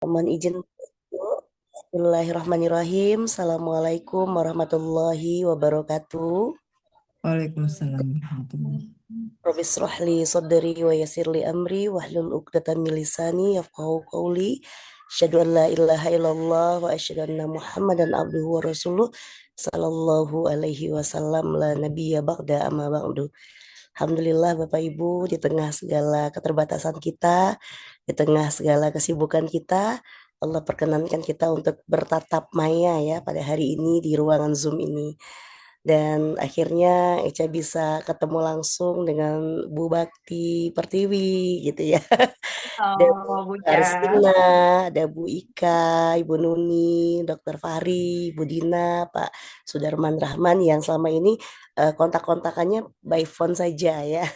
Mohon izin. Bismillahirrahmanirrahim. Assalamualaikum warahmatullahi wabarakatuh. Waalaikumsalam warahmatullahi. Rabbi israh li sadri wa yassir li amri wahlul 'uqdatam min lisani yafqahu qawli. Asyhadu an la ilaha illallah wa asyhadu anna Muhammadan abduhu wa rasuluh sallallahu alaihi wasallam la nabiyya ba'da amma ba'du. Alhamdulillah Bapak Ibu, di tengah segala keterbatasan kita, di tengah segala kesibukan kita, Allah perkenankan kita untuk bertatap maya ya pada hari ini di ruangan Zoom ini. Dan akhirnya Eca bisa ketemu langsung dengan Bu Bakti Pertiwi gitu ya. Ada Bu Oh, Buca. Arsina, ada Bu Ika, Ibu Nuni, Dokter Fahri, Bu Dina, Pak Sudarman Rahman yang selama ini kontak-kontakannya by phone saja ya.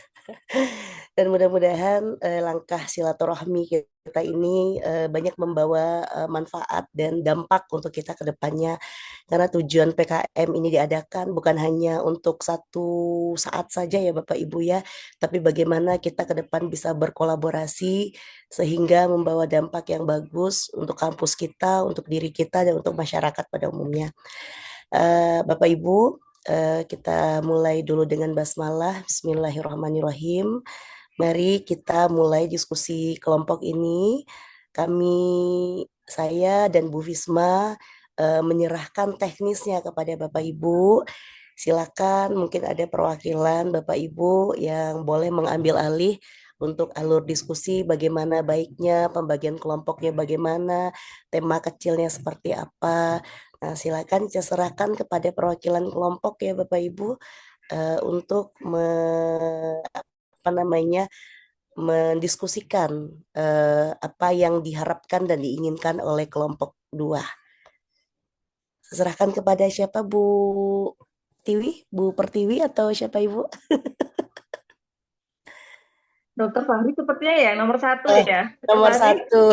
Dan mudah-mudahan langkah silaturahmi kita ini banyak membawa manfaat dan dampak untuk kita ke depannya. Karena tujuan PKM ini diadakan bukan hanya untuk satu saat saja ya Bapak Ibu ya, tapi bagaimana kita ke depan bisa berkolaborasi sehingga membawa dampak yang bagus untuk kampus kita, untuk diri kita, dan untuk masyarakat pada umumnya. Bapak Ibu, kita mulai dulu dengan basmalah. Bismillahirrahmanirrahim. Mari kita mulai diskusi kelompok ini. Kami, saya dan Bu Fisma menyerahkan teknisnya kepada Bapak Ibu. Silakan mungkin ada perwakilan Bapak Ibu yang boleh mengambil alih untuk alur diskusi, bagaimana baiknya, pembagian kelompoknya bagaimana, tema kecilnya seperti apa. Nah, silakan saya serahkan kepada perwakilan kelompok ya Bapak Ibu untuk apa namanya mendiskusikan apa yang diharapkan dan diinginkan oleh kelompok dua. Serahkan kepada siapa Bu Tiwi, Bu Pertiwi atau siapa Ibu? Dokter Fahri sepertinya ya nomor satu Eh, ya. Dokter nomor Fahri. satu.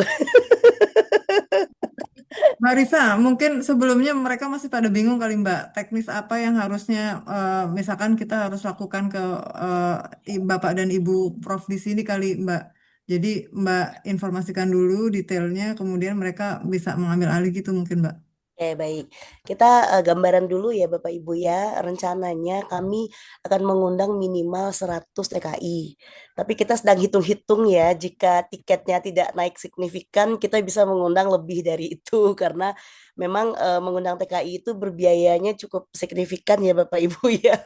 Mbak Risa, mungkin sebelumnya mereka masih pada bingung kali Mbak, teknis apa yang harusnya misalkan kita harus lakukan ke Bapak dan Ibu Prof di sini kali Mbak. Jadi Mbak informasikan dulu detailnya, kemudian mereka bisa mengambil alih gitu mungkin Mbak. Oke, baik. Kita gambaran dulu ya Bapak Ibu ya. Rencananya kami akan mengundang minimal 100 TKI. Tapi kita sedang hitung-hitung ya, jika tiketnya tidak naik signifikan, kita bisa mengundang lebih dari itu karena memang mengundang TKI itu berbiayanya cukup signifikan ya Bapak Ibu ya.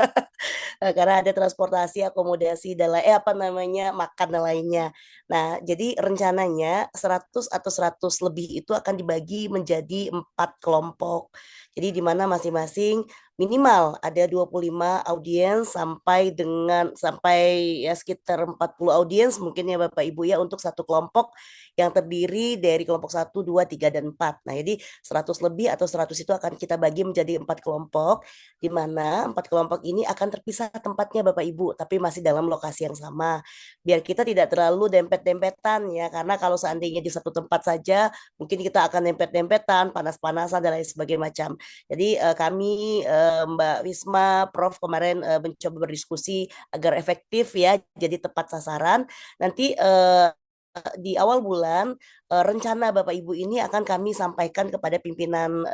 Karena ada transportasi, akomodasi dan apa namanya makan dan lainnya. Nah, jadi rencananya 100 atau 100 lebih itu akan dibagi menjadi 4 kelompok. Jadi di mana masing-masing minimal ada 25 audiens sampai ya sekitar 40 audiens mungkin ya Bapak Ibu ya untuk satu kelompok yang terdiri dari kelompok 1, 2, 3, dan 4. Nah, jadi 100 lebih atau 100 itu akan kita bagi menjadi 4 kelompok di mana 4 kelompok ini akan terpisah tempatnya Bapak Ibu, tapi masih dalam lokasi yang sama. Biar kita tidak terlalu dempet-dempetan ya, karena kalau seandainya di satu tempat saja, mungkin kita akan dempet-dempetan, panas-panasan dan lain sebagainya macam. Jadi kami Mbak Wisma, Prof kemarin mencoba berdiskusi agar efektif ya, jadi tepat sasaran. Nanti di awal bulan rencana Bapak Ibu ini akan kami sampaikan kepada pimpinan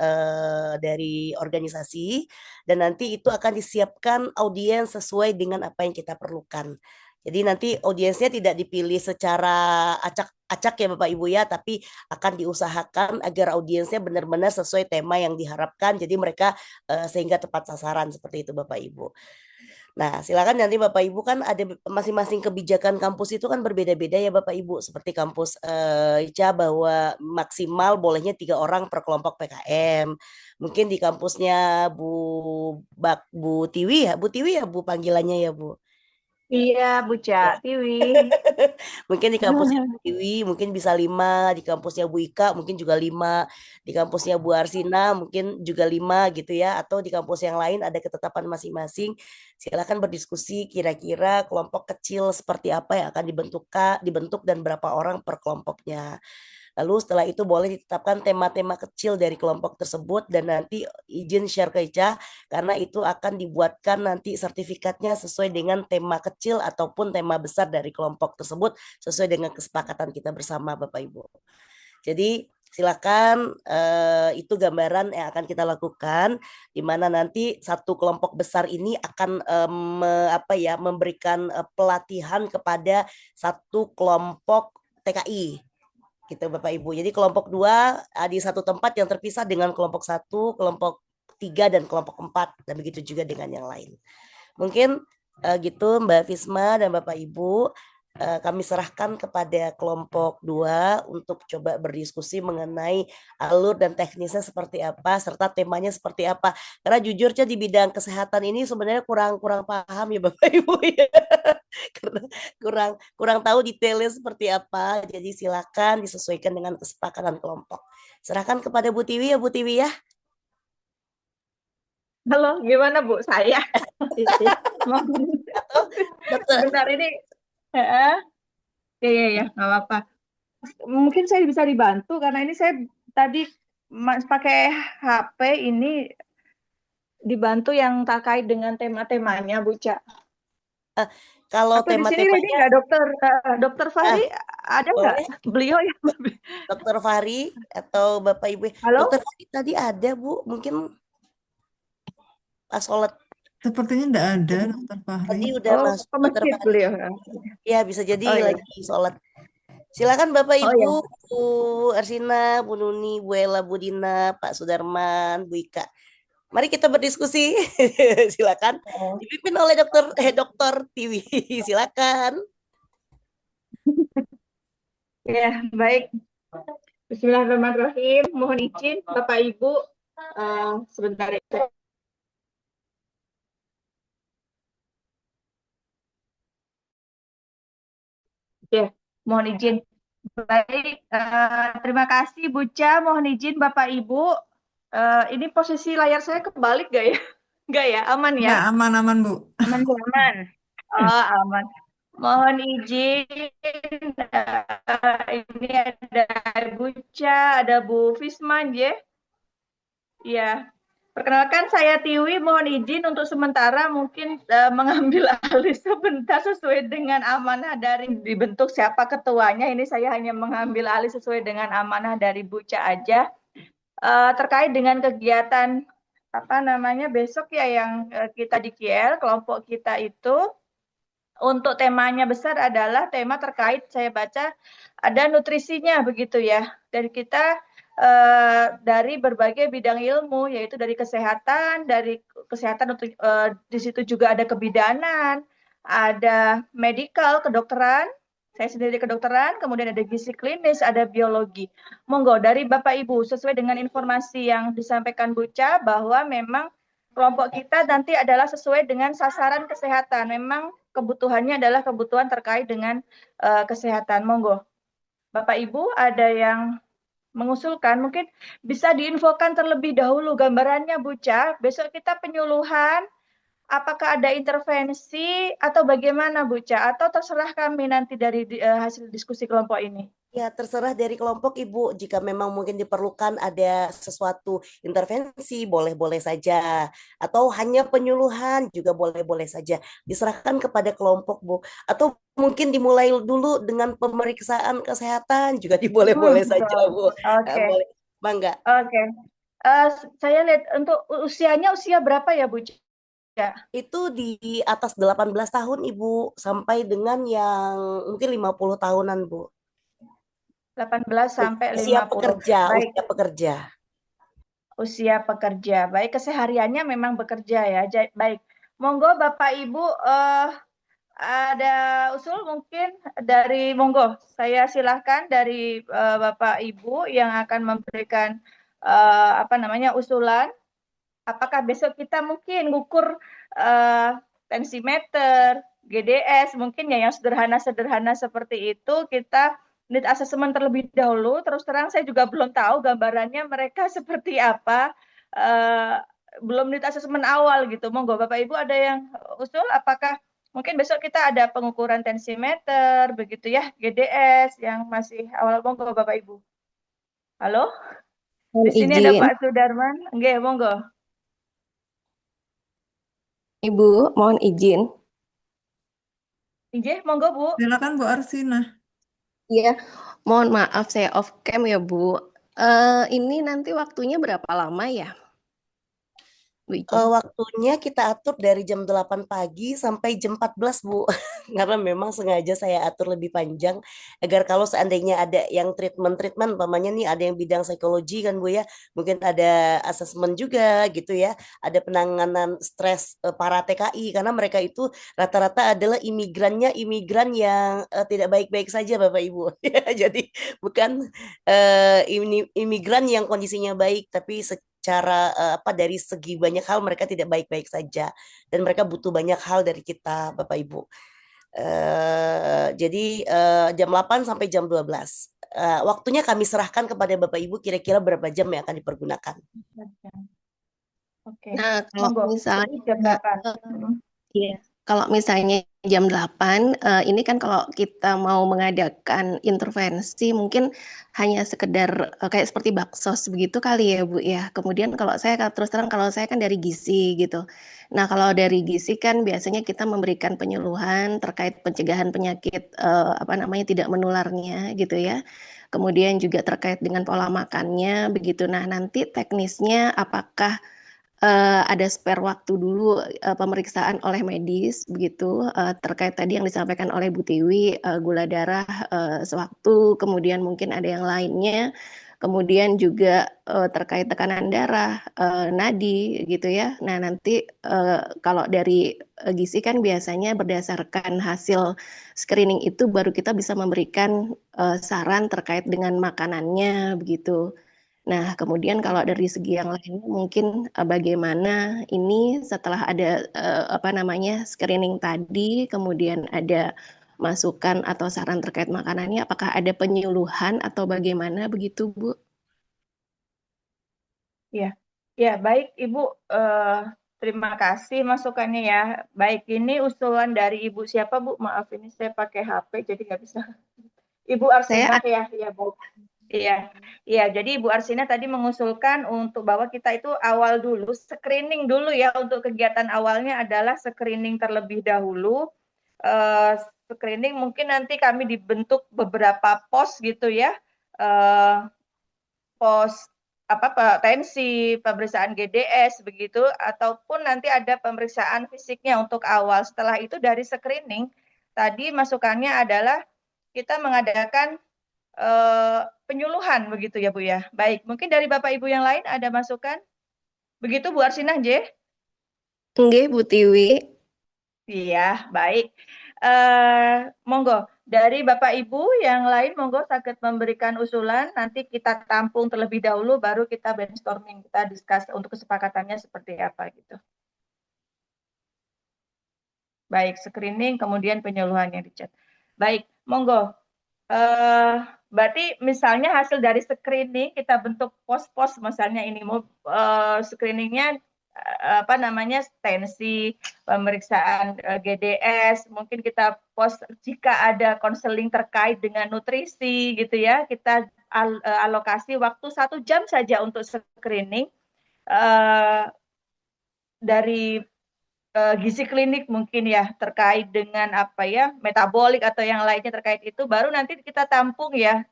dari organisasi dan nanti itu akan disiapkan audiens sesuai dengan apa yang kita perlukan. Jadi nanti audiensnya tidak dipilih secara acak-acak ya Bapak Ibu ya, tapi akan diusahakan agar audiensnya benar-benar sesuai tema yang diharapkan. Jadi mereka sehingga tepat sasaran seperti itu Bapak Ibu. Nah, silakan nanti Bapak Ibu kan ada masing-masing kebijakan kampus itu kan berbeda-beda ya Bapak Ibu. Seperti kampus ICA bahwa maksimal bolehnya 3 orang per kelompok PKM. Mungkin di kampusnya Bu Bu Tiwi ya, Bu Tiwi ya Bu panggilannya ya Bu. Iya, Buca, Ya. Tiwi. Mungkin di kampusnya Bu Tiwi mungkin bisa 5, di kampusnya Bu Ika mungkin juga 5, di kampusnya Bu Arsina mungkin juga 5 gitu ya, atau di kampus yang lain ada ketetapan masing-masing. Silakan berdiskusi kira-kira kelompok kecil seperti apa yang akan dibentuk dan berapa orang per kelompoknya. Lalu setelah itu boleh ditetapkan tema-tema kecil dari kelompok tersebut dan nanti izin share ke Ica karena itu akan dibuatkan nanti sertifikatnya sesuai dengan tema kecil ataupun tema besar dari kelompok tersebut sesuai dengan kesepakatan kita bersama Bapak Ibu. Jadi Silakan, itu gambaran yang akan kita lakukan, di mana nanti satu kelompok besar ini akan apa ya, memberikan pelatihan kepada satu kelompok TKI gitu Bapak Ibu. Jadi kelompok dua di satu tempat yang terpisah dengan kelompok satu, kelompok tiga dan kelompok empat, dan begitu juga dengan yang lain. Mungkin gitu Mbak Fisma dan Bapak Ibu, kami serahkan kepada kelompok dua untuk coba berdiskusi mengenai alur dan teknisnya seperti apa serta temanya seperti apa. Karena jujurnya di bidang kesehatan ini sebenarnya kurang kurang paham ya Bapak Ibu ya. Karena kurang kurang tahu detailnya seperti apa. Jadi silakan disesuaikan dengan kesepakatan kelompok. Serahkan kepada Bu Tiwi ya Bu Tiwi ya. Halo, gimana Bu? Saya. Iya, mau Atau dokter. sebentar ini. eh, Ya, ya, ya, nggak apa-apa. Mungkin saya bisa dibantu karena ini saya tadi pakai HP ini dibantu yang terkait dengan tema-temanya, Bu Ca. Kalau Atau di sini ini tema-temanya nggak dokter Fahri ada nggak? boleh Beliau yang Dokter Fahri atau Bapak Ibu. halo? Dokter Fahri tadi ada Bu, mungkin pas sholat Sepertinya tidak ada, Dokter Fahri. tadi udah Oh, masuk ke Dokter masjid Fahri. beliau. Ya bisa jadi Oh ya. lagi sholat. Silakan Bapak Oh Ibu, ya. Bu Arsina, Bu Nuni, Bu Ella, Bu Dina, Pak Sudarman, Bu Ika. Mari kita berdiskusi. Silakan. Oh. Dipimpin oleh Dokter Tiwi. Silakan. Ya, baik. Bismillahirrahmanirrahim. Mohon izin Bapak Ibu, sebentar ya. Ya, mohon izin. Baik, terima kasih Bu Ca. Mohon izin Bapak Ibu. Ini posisi layar saya kebalik gak ya? Enggak ya, aman ya? Ya, aman-aman, Bu. Aman, Bu, aman. Oh, aman. Mohon izin. Ini ada Bu Ca, ada Bu Fisman, ya. Ya, perkenalkan saya Tiwi, mohon izin untuk sementara mungkin mengambil alih sebentar sesuai dengan amanah dari dibentuk siapa ketuanya. Ini saya hanya mengambil alih sesuai dengan amanah dari Buca aja. Terkait dengan kegiatan apa namanya besok ya yang kita di KL, kelompok kita itu untuk temanya besar adalah tema terkait saya baca ada nutrisinya begitu ya. Dan kita dari berbagai bidang ilmu yaitu dari kesehatan untuk di situ juga ada kebidanan, ada medical, kedokteran. Saya sendiri kedokteran, kemudian ada gizi klinis, ada biologi. Monggo dari Bapak Ibu sesuai dengan informasi yang disampaikan Buca bahwa memang kelompok kita nanti adalah sesuai dengan sasaran kesehatan. Memang kebutuhannya adalah kebutuhan terkait dengan kesehatan. Monggo, Bapak Ibu ada yang mengusulkan, mungkin bisa diinfokan terlebih dahulu gambarannya, Bu Ca. Besok kita penyuluhan, apakah ada intervensi atau bagaimana, Bu Ca? Atau terserah kami nanti dari hasil diskusi kelompok ini. Ya, terserah dari kelompok Ibu. Jika memang mungkin diperlukan ada sesuatu intervensi, boleh-boleh saja. Atau hanya penyuluhan juga boleh-boleh saja. Diserahkan kepada kelompok, Bu. Atau mungkin dimulai dulu dengan pemeriksaan kesehatan juga diboleh-boleh saja, Betul. Bu. Oke. Boleh. Bangga. Oke. Saya lihat untuk usianya usia berapa ya, Bu? Itu di atas 18 tahun, Ibu. Sampai dengan yang mungkin 50 tahunan, Bu. 18 sampai Usia 50. pekerja, Baik, usia pekerja. usia pekerja. Baik, kesehariannya memang bekerja ya. Baik. Monggo Bapak Ibu ada usul mungkin dari monggo. Saya silahkan dari Bapak Ibu yang akan memberikan apa namanya usulan. Apakah besok kita mungkin ngukur tensimeter, GDS, mungkin ya yang sederhana-sederhana seperti itu kita need assessment terlebih dahulu. Terus terang saya juga belum tahu gambarannya mereka seperti apa. Belum need assessment awal gitu. Monggo Bapak Ibu ada yang usul apakah mungkin besok kita ada pengukuran tensimeter begitu ya, GDS yang masih awal. Monggo Bapak Ibu. Halo? Di Mohon sini ada izin, Pak Sudarman. Nggih, monggo. Ibu, mohon izin. Nggih, monggo Bu. Silakan Bu Arsina. Iya, mohon maaf saya off cam ya Bu. Ini nanti waktunya berapa lama ya, Bu Ijin? Waktunya kita atur dari jam 8 pagi sampai jam 14, Bu. Karena memang sengaja saya atur lebih panjang agar kalau seandainya ada yang treatment-treatment, umpamanya nih ada yang bidang psikologi kan Bu ya, mungkin ada asesmen juga gitu ya, ada penanganan stres para TKI karena mereka itu rata-rata adalah imigran yang tidak baik-baik saja Bapak Ibu. Ya, jadi bukan imigran yang kondisinya baik, tapi secara apa dari segi banyak hal mereka tidak baik-baik saja dan mereka butuh banyak hal dari kita Bapak Ibu. Jadi jam 8 sampai jam 12. Waktunya kami serahkan kepada Bapak Ibu kira-kira berapa jam yang akan dipergunakan. Oke, Nah, kalau monggo. Jadi misalnya jam 8. Iya, kalau misalnya jam 8, ini kan kalau kita mau mengadakan intervensi mungkin hanya sekedar kayak seperti baksos begitu kali ya Bu ya. Kemudian kalau saya terus terang kalau saya kan dari gizi gitu. Nah, kalau dari gizi kan biasanya kita memberikan penyuluhan terkait pencegahan penyakit apa namanya tidak menularnya gitu ya. Kemudian juga terkait dengan pola makannya begitu. Nah, nanti teknisnya apakah ada spare waktu dulu pemeriksaan oleh medis begitu terkait tadi yang disampaikan oleh Bu Tiwi gula darah sewaktu kemudian mungkin ada yang lainnya kemudian juga terkait tekanan darah nadi gitu ya. Nah nanti kalau dari gizi kan biasanya berdasarkan hasil screening itu baru kita bisa memberikan saran terkait dengan makanannya begitu. Nah, kemudian kalau dari segi yang lainnya mungkin bagaimana ini setelah ada apa namanya screening tadi, kemudian ada masukan atau saran terkait makanannya, apakah ada penyuluhan atau bagaimana begitu, Bu? Ya, ya baik Ibu. Terima kasih masukannya ya. Baik, ini usulan dari Ibu siapa Bu? Maaf ini saya pakai HP jadi nggak bisa. Ibu Saya Arsina ya, ya Bu. Iya, iya. Jadi Ibu Arsina tadi mengusulkan untuk bahwa kita itu awal dulu screening dulu ya untuk kegiatan awalnya adalah screening terlebih dahulu. Eh, Screening mungkin nanti kami dibentuk beberapa pos gitu ya. Eh, Pos apa tensi, pemeriksaan GDS begitu ataupun nanti ada pemeriksaan fisiknya untuk awal. Setelah itu dari screening tadi masukannya adalah kita mengadakan penyuluhan begitu ya Bu ya. Baik, mungkin dari Bapak Ibu yang lain ada masukan? Begitu Bu Arsinah J? nggih, Bu Tiwi. Iya, baik. Monggo dari Bapak Ibu yang lain monggo sakit memberikan usulan nanti kita tampung terlebih dahulu baru kita brainstorming kita discuss untuk kesepakatannya seperti apa gitu. Baik, screening kemudian penyuluhannya di chat. Baik, monggo. Eh, Berarti misalnya hasil dari screening kita bentuk pos-pos misalnya ini mau screeningnya apa namanya tensi, pemeriksaan GDS, mungkin kita pos jika ada konseling terkait dengan nutrisi gitu ya, kita alokasi waktu 1 jam saja untuk screening eh, dari gizi klinik mungkin ya terkait dengan apa ya metabolik atau yang lainnya terkait itu baru nanti kita tampung ya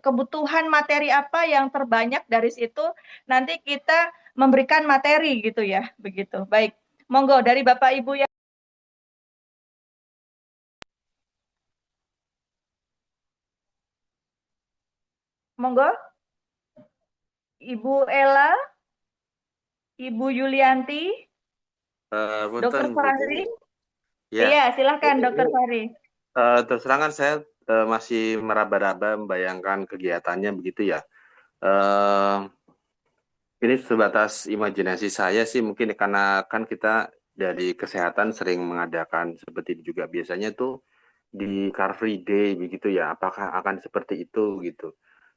kebutuhan materi apa yang terbanyak dari situ nanti kita memberikan materi gitu ya begitu. Baik, monggo dari Bapak Ibu ya. Monggo Ibu Ella, Ibu Yulianti, Dokter Punten Bu Fahri. Tiwi. Ya, Iya, silakan Dokter ini Fahri. terus terang kan saya masih meraba-raba membayangkan kegiatannya begitu ya. Ini sebatas imajinasi saya sih mungkin karena kan kita dari kesehatan sering mengadakan seperti itu juga biasanya tuh di Car Free Day begitu ya. Apakah akan seperti itu gitu?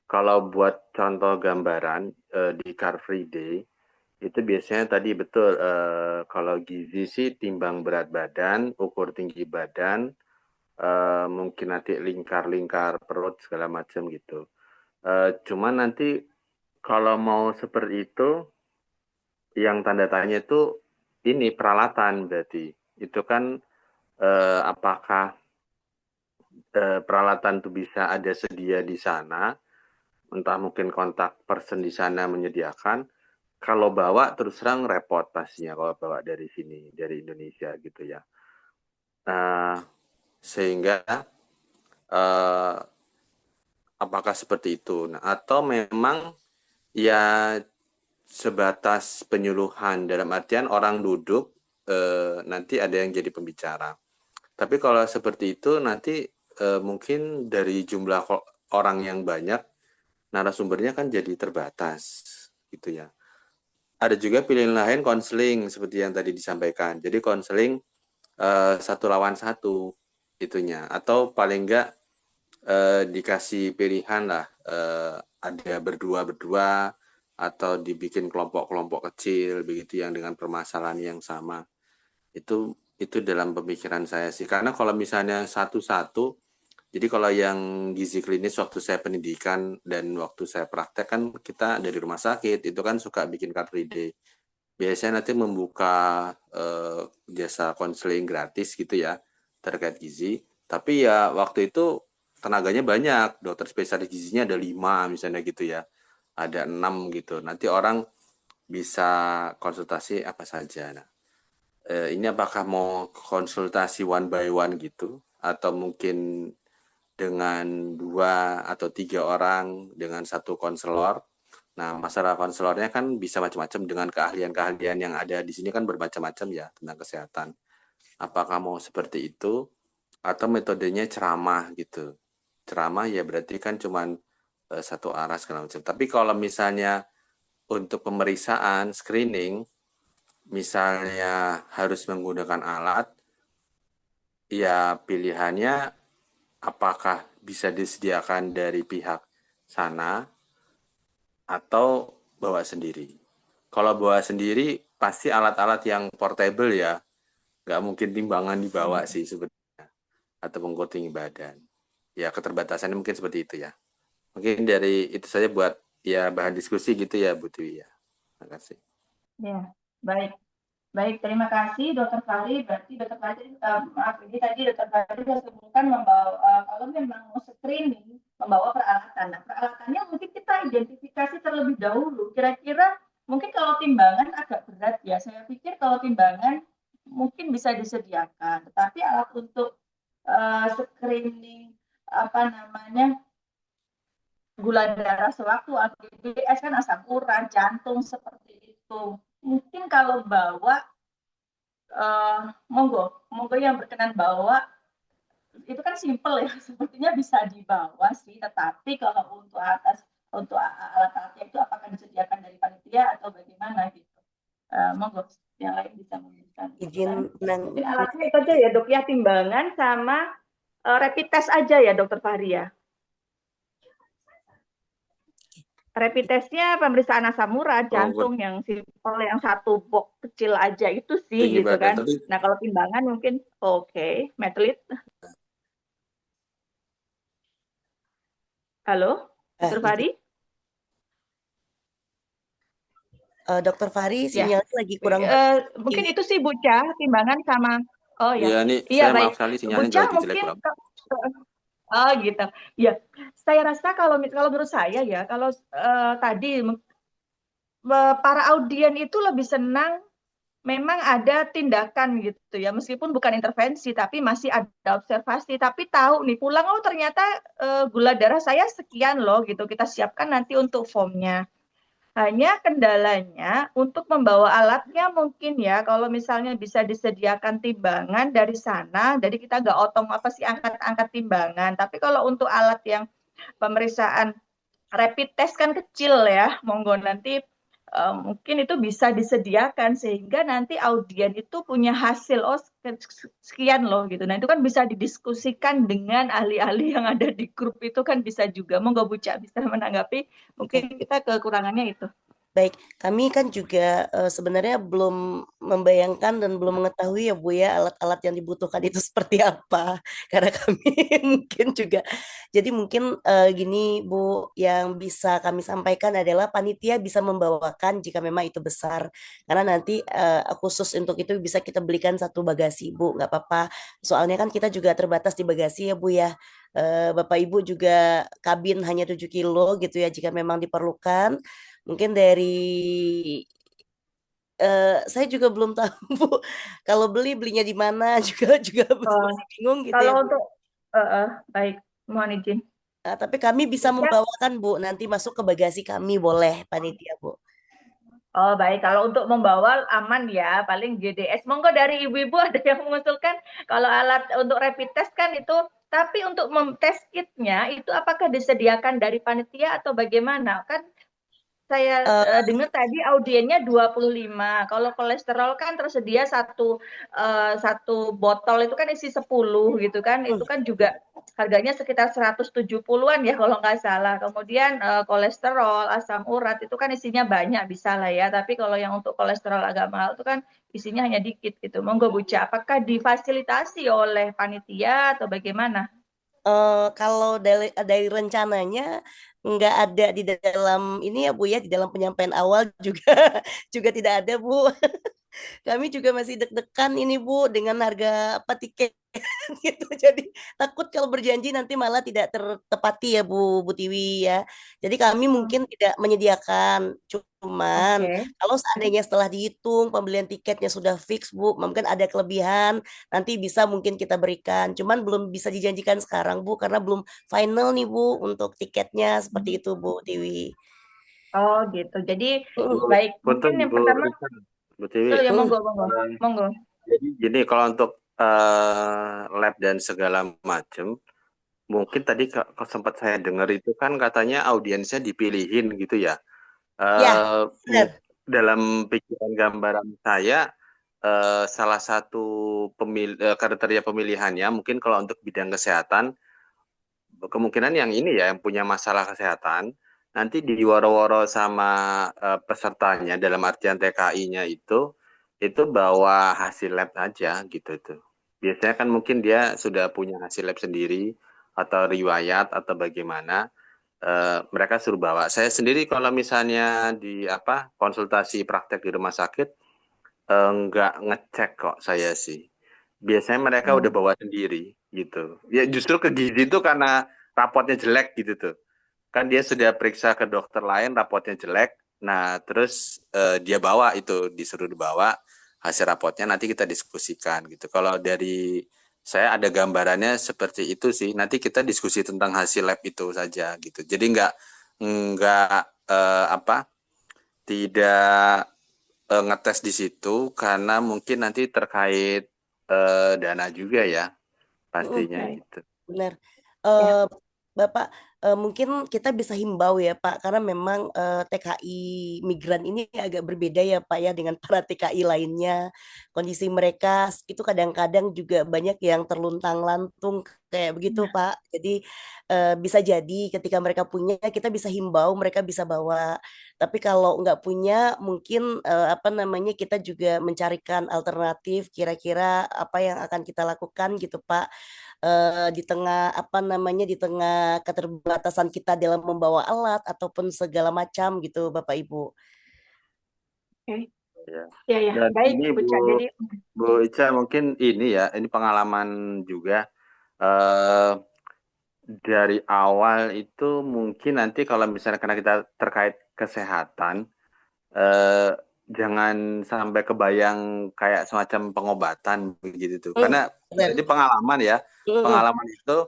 Kalau buat contoh gambaran di Car Free Day itu biasanya tadi betul kalau gizi sih timbang berat badan, ukur tinggi badan, mungkin nanti lingkar-lingkar perut segala macam gitu. Cuman nanti kalau mau seperti itu, yang tanda tanya itu ini peralatan berarti itu kan apakah peralatan itu bisa ada sedia di sana entah mungkin kontak person di sana menyediakan. Kalau bawa terus terang repot pastinya kalau bawa dari sini, dari Indonesia gitu ya. Sehingga apakah seperti itu? Nah, atau memang ya sebatas penyuluhan dalam artian orang duduk nanti ada yang jadi pembicara. Tapi kalau seperti itu nanti mungkin dari jumlah orang yang banyak narasumbernya kan jadi terbatas gitu ya. Ada juga pilihan lain konseling seperti yang tadi disampaikan. Jadi konseling 1 lawan 1 itunya, atau paling enggak dikasih pilihan lah, ada berdua atau dibikin kelompok-kelompok kecil begitu yang dengan permasalahan yang sama. Itu dalam pemikiran saya sih. Karena kalau misalnya satu-satu, jadi kalau yang gizi klinis waktu saya pendidikan dan waktu saya praktek kan kita dari rumah sakit itu kan suka bikin car free day. Biasanya nanti membuka jasa konseling gratis gitu ya terkait gizi. Tapi ya waktu itu tenaganya banyak, dokter spesialis gizinya ada 5 misalnya gitu ya, ada 6 gitu. Nanti orang bisa konsultasi apa saja. Nah, ini apakah mau konsultasi one by one gitu, atau mungkin dengan 2 atau 3 orang dengan 1 konselor. Nah, masalah konselornya kan bisa macam-macam dengan keahlian-keahlian yang ada di sini kan bermacam-macam ya tentang kesehatan. Apakah mau seperti itu atau metodenya ceramah gitu? Ceramah ya berarti kan cuman satu arah segala macam. Tapi kalau misalnya untuk pemeriksaan screening, misalnya harus menggunakan alat, ya pilihannya apakah bisa disediakan dari pihak sana atau bawa sendiri. Kalau bawa sendiri pasti alat-alat yang portable ya, nggak mungkin timbangan dibawa sih sebenarnya, atau penggugur tinggi badan. Ya keterbatasannya mungkin seperti itu ya. Mungkin dari itu saja buat ya bahan diskusi gitu ya Bu Twi ya. Terima kasih. Ya, baik. Baik, terima kasih Dokter Fahri. Berarti Dokter Fahri, maaf ini tadi Dokter Fahri sudah sebutkan membawa kalau memang mau screening membawa peralatan. Nah, peralatannya mungkin kita identifikasi terlebih dahulu. Kira-kira mungkin kalau timbangan agak berat ya. Saya pikir kalau timbangan mungkin bisa disediakan. Tetapi alat untuk screening gula darah sewaktu ABS kan asam urat, jantung seperti itu. Mungkin kalau bawa monggo yang berkenan bawa itu kan simple ya, sepertinya bisa dibawa sih. Tetapi kalau untuk alat-alatnya itu apakah disediakan dari panitia atau bagaimana gitu? Monggo yang lain bisa memberikan. Izin Mungkin alatnya itu aja ya Dok ya, timbangan sama rapid test aja ya Dokter Fahri ya. Rapid testnya pemeriksaan asam urat, jantung yang simpel, yang 1 box kecil aja itu sih gitu kan. Nah kalau timbangan mungkin oke. Metlit. Halo, Dr. Fahri? Dr. Fahri sinyalnya lagi kurang. Mungkin itu sih Bu Ca, timbangan sama. Oh ya. Iya nih, saya maaf sekali sinyalnya Bu Ca, lagi jelek banget. Oh gitu. Ya, saya rasa kalau menurut saya ya, kalau tadi para audien itu lebih senang memang ada tindakan gitu ya, meskipun bukan intervensi tapi masih ada observasi, tapi tahu nih pulang oh ternyata gula darah saya sekian loh gitu, kita siapkan nanti untuk formnya. Hanya kendalanya untuk membawa alatnya mungkin ya, kalau misalnya bisa disediakan timbangan dari sana, jadi kita nggak otomatis angkat-angkat timbangan. Tapi kalau untuk alat yang pemeriksaan rapid test kan kecil ya, monggo nanti mungkin itu bisa disediakan sehingga nanti audien itu punya hasil oh sekian loh gitu. Nah itu kan bisa didiskusikan dengan ahli-ahli yang ada di grup itu kan bisa juga. Monggo Bu Ca bisa menanggapi, mungkin kita kekurangannya itu. Baik, kami kan juga sebenarnya belum membayangkan dan belum mengetahui ya Bu ya alat-alat yang dibutuhkan itu seperti apa. Karena kami mungkin juga. Jadi mungkin gini Bu, yang bisa kami sampaikan adalah panitia bisa membawakan jika memang itu besar. Karena nanti khusus untuk itu bisa kita belikan satu bagasi Bu, nggak apa-apa. Soalnya kan kita juga terbatas di bagasi ya Bu ya. Bapak Ibu juga kabin hanya 7 kilo gitu ya jika memang diperlukan. Mungkin dari saya juga belum tahu Bu. Kalau belinya di mana juga Oh, masih bingung gitu ya kalau Bu. untuk baik, mohon izin. Nah, tapi kami bisa Ya. membawakan Bu, nanti masuk ke bagasi kami boleh panitia Bu. Oh, baik. Kalau untuk membawa aman ya, paling GDS. Monggo dari ibu-ibu ada yang mengusulkan kalau alat untuk rapid test kan itu, tapi untuk tes kitnya itu apakah disediakan dari panitia atau bagaimana? Kan saya Eh, dengar tadi audiennya 25. Kalau kolesterol kan tersedia satu botol itu kan isi 10 gitu kan. Itu kan juga harganya sekitar 170-an ya kalau nggak salah. Kemudian kolesterol, asam urat itu kan isinya banyak bisa lah ya. Tapi kalau yang untuk kolesterol agak mahal itu kan isinya hanya dikit gitu. Monggo Bu Ca, apakah difasilitasi oleh panitia atau bagaimana? kalau dari rencananya nggak ada di dalam ini ya Bu ya, di dalam penyampaian awal juga juga tidak ada Bu. Kami juga masih deg-degan ini Bu dengan harga apa tiket gitu. Jadi takut kalau berjanji nanti malah tidak tertepati ya Bu Tiwi ya. Jadi kami mungkin tidak menyediakan. Cuman Oke. kalau seandainya setelah dihitung pembelian tiketnya sudah fix Bu, mungkin ada kelebihan nanti bisa mungkin kita berikan. Cuman belum bisa dijanjikan sekarang Bu karena belum final nih Bu untuk tiketnya seperti itu Bu Tiwi. Oh gitu. Jadi Mm, baik, mungkin Punten yang Bu pertama, Rika, Bu Tiwi. oh ya mm, monggo, monggo, Eh, monggo. jadi gini, kalau untuk lab dan segala macam, mungkin tadi sempat saya dengar itu kan katanya audiensnya dipilihin gitu ya. ya, Eh, benar. Dalam pikiran gambaran saya, salah satu kriteria pemilihannya mungkin kalau untuk bidang kesehatan, kemungkinan yang ini ya, yang punya masalah kesehatan, nanti diwaro-waro sama pesertanya dalam artian TKI-nya itu bawa hasil lab aja gitu itu. Biasanya kan mungkin dia sudah punya hasil lab sendiri atau riwayat atau bagaimana, mereka suruh bawa. Saya sendiri kalau misalnya di konsultasi praktek di rumah sakit, nggak ngecek kok saya sih. Biasanya mereka udah bawa sendiri gitu. Ya justru ke gizi itu karena rapotnya jelek gitu tuh. Kan dia sudah periksa ke dokter lain, rapotnya jelek. Nah, terus dia bawa itu, disuruh dibawa hasil rapotnya, nanti kita diskusikan gitu. Kalau dari saya ada gambarannya seperti itu sih. Nanti kita diskusi tentang hasil lab itu saja gitu. Jadi nggak tidak ngetes di situ karena mungkin nanti terkait dana juga ya pastinya Baik. gitu. Benar. Ya. Eh, Bapak, mungkin kita bisa himbau ya Pak, karena memang TKI migran ini agak berbeda ya Pak ya dengan para TKI lainnya. Kondisi mereka itu kadang-kadang juga banyak yang terluntang-lantung kayak begitu Ya. Pak. Jadi bisa jadi ketika mereka punya kita bisa himbau, mereka bisa bawa. Tapi kalau nggak punya, mungkin apa namanya kita juga mencarikan alternatif kira-kira apa yang akan kita lakukan gitu Pak di tengah apa namanya di tengah keterbatasan kita dalam membawa alat ataupun segala macam gitu Bapak Ibu. Oke. Ya. Ya, ya. Dan Baik, ini Bu Ca. Jadi, Bu Ica mungkin ini ya, ini pengalaman juga eh, dari awal itu mungkin nanti kalau misalnya karena kita terkait kesehatan, eh, jangan sampai kebayang kayak semacam pengobatan begitu tuh. Karena Benar. jadi pengalaman ya, Mm, pengalaman itu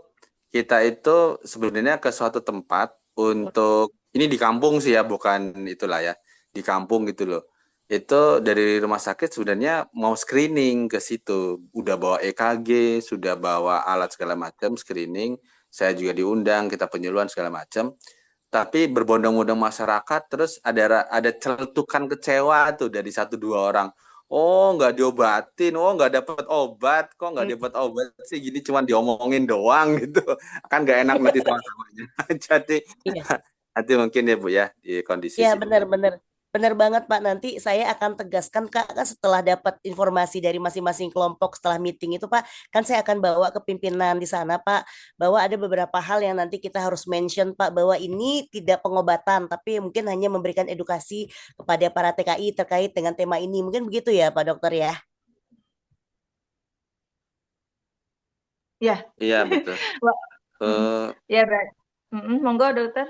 kita itu sebenarnya ke suatu tempat untuk ini di kampung sih ya, bukan itulah ya, di kampung gitu loh. Itu dari rumah sakit sebenarnya mau screening ke situ, udah bawa EKG, sudah bawa alat segala macam screening. Saya juga diundang, kita penyuluhan segala macam. Tapi berbondong-bondong masyarakat, terus ada celetukan kecewa tuh dari satu dua orang. Oh, nggak diobatin, oh nggak dapat obat, kok nggak mm. dapat obat sih, gini cuma diomongin doang gitu. Kan nggak enak nanti sama-samanya. Jadi Iya, nanti mungkin ya Bu ya di kondisi iya situ. benar-benar. Benar banget Pak, nanti saya akan tegaskan Kak, kan setelah dapat informasi dari masing-masing kelompok setelah meeting itu Pak, kan saya akan bawa ke pimpinan di sana Pak, bahwa ada beberapa hal yang nanti kita harus mention Pak, bahwa ini tidak pengobatan, tapi mungkin hanya memberikan edukasi kepada para TKI terkait dengan tema ini. Mungkin begitu ya Pak Dokter ya? Ya, Iya, betul. Wah, Eh, ya Mbak. Monggo dokter.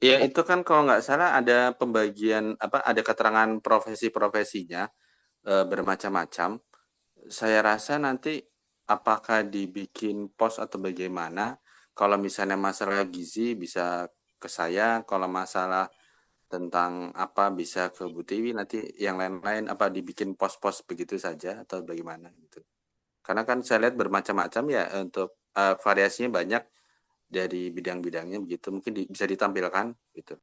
Ya itu kan kalau nggak salah ada pembagian ada keterangan profesi-profesinya bermacam-macam. Saya rasa nanti apakah dibikin pos atau bagaimana? Kalau misalnya masalah gizi bisa ke saya, kalau masalah tentang apa bisa ke Bu Tiwi, nanti yang lain-lain apa dibikin pos-pos begitu saja atau bagaimana gitu. Karena kan saya lihat bermacam-macam ya untuk variasinya banyak dari bidang-bidangnya begitu. Mungkin bisa ditampilkan gitu.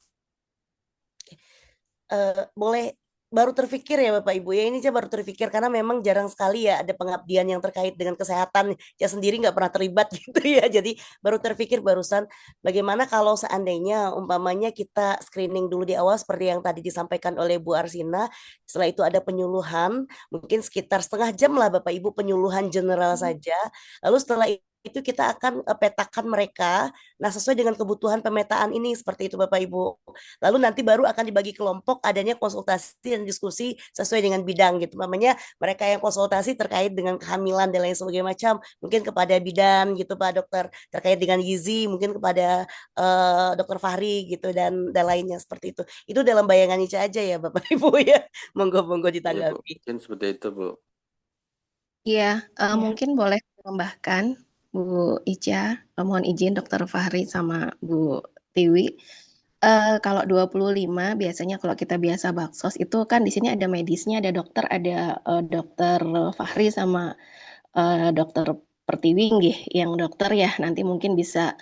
Boleh baru terfikir ya Bapak Ibu ya, ini saya baru terfikir karena memang jarang sekali ya ada pengabdian yang terkait dengan kesehatan, saya sendiri nggak pernah terlibat gitu ya, jadi baru terfikir barusan bagaimana kalau seandainya umpamanya kita screening dulu di awal seperti yang tadi disampaikan oleh Bu Arsina, setelah itu ada penyuluhan mungkin sekitar setengah jam lah Bapak Ibu, penyuluhan general saja, lalu setelah itu kita akan petakan mereka, nah sesuai dengan kebutuhan pemetaan ini seperti itu Bapak Ibu. Lalu nanti baru akan dibagi kelompok, adanya konsultasi dan diskusi sesuai dengan bidang gitu. Namanya mereka yang konsultasi terkait dengan kehamilan dan lain sebagainya macam, mungkin kepada bidan gitu Pak Dokter, terkait dengan gizi mungkin kepada Dokter Fahri gitu dan lainnya seperti itu. Itu dalam bayangan Ica aja ya Bapak Ibu ya. Monggo-monggo Iya Bu, ditanggapi. mungkin seperti itu Bu. Iya, Ya. mungkin boleh tambahkan Bu Ica, mohon izin Dokter Fahri sama Bu Tiwi. Kalau 25 biasanya kalau kita biasa baksos itu kan di sini ada medisnya, ada dokter, ada Dokter Fahri sama Dokter Pertiwi nggih, yang dokter ya nanti mungkin bisa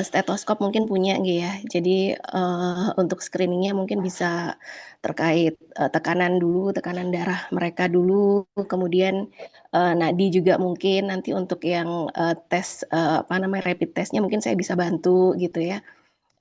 stetoskop mungkin punya nggih ya. Jadi untuk screeningnya mungkin bisa terkait tekanan dulu, tekanan darah mereka dulu, kemudian nadi juga mungkin nanti untuk yang tes apa namanya rapid testnya mungkin saya bisa bantu gitu ya.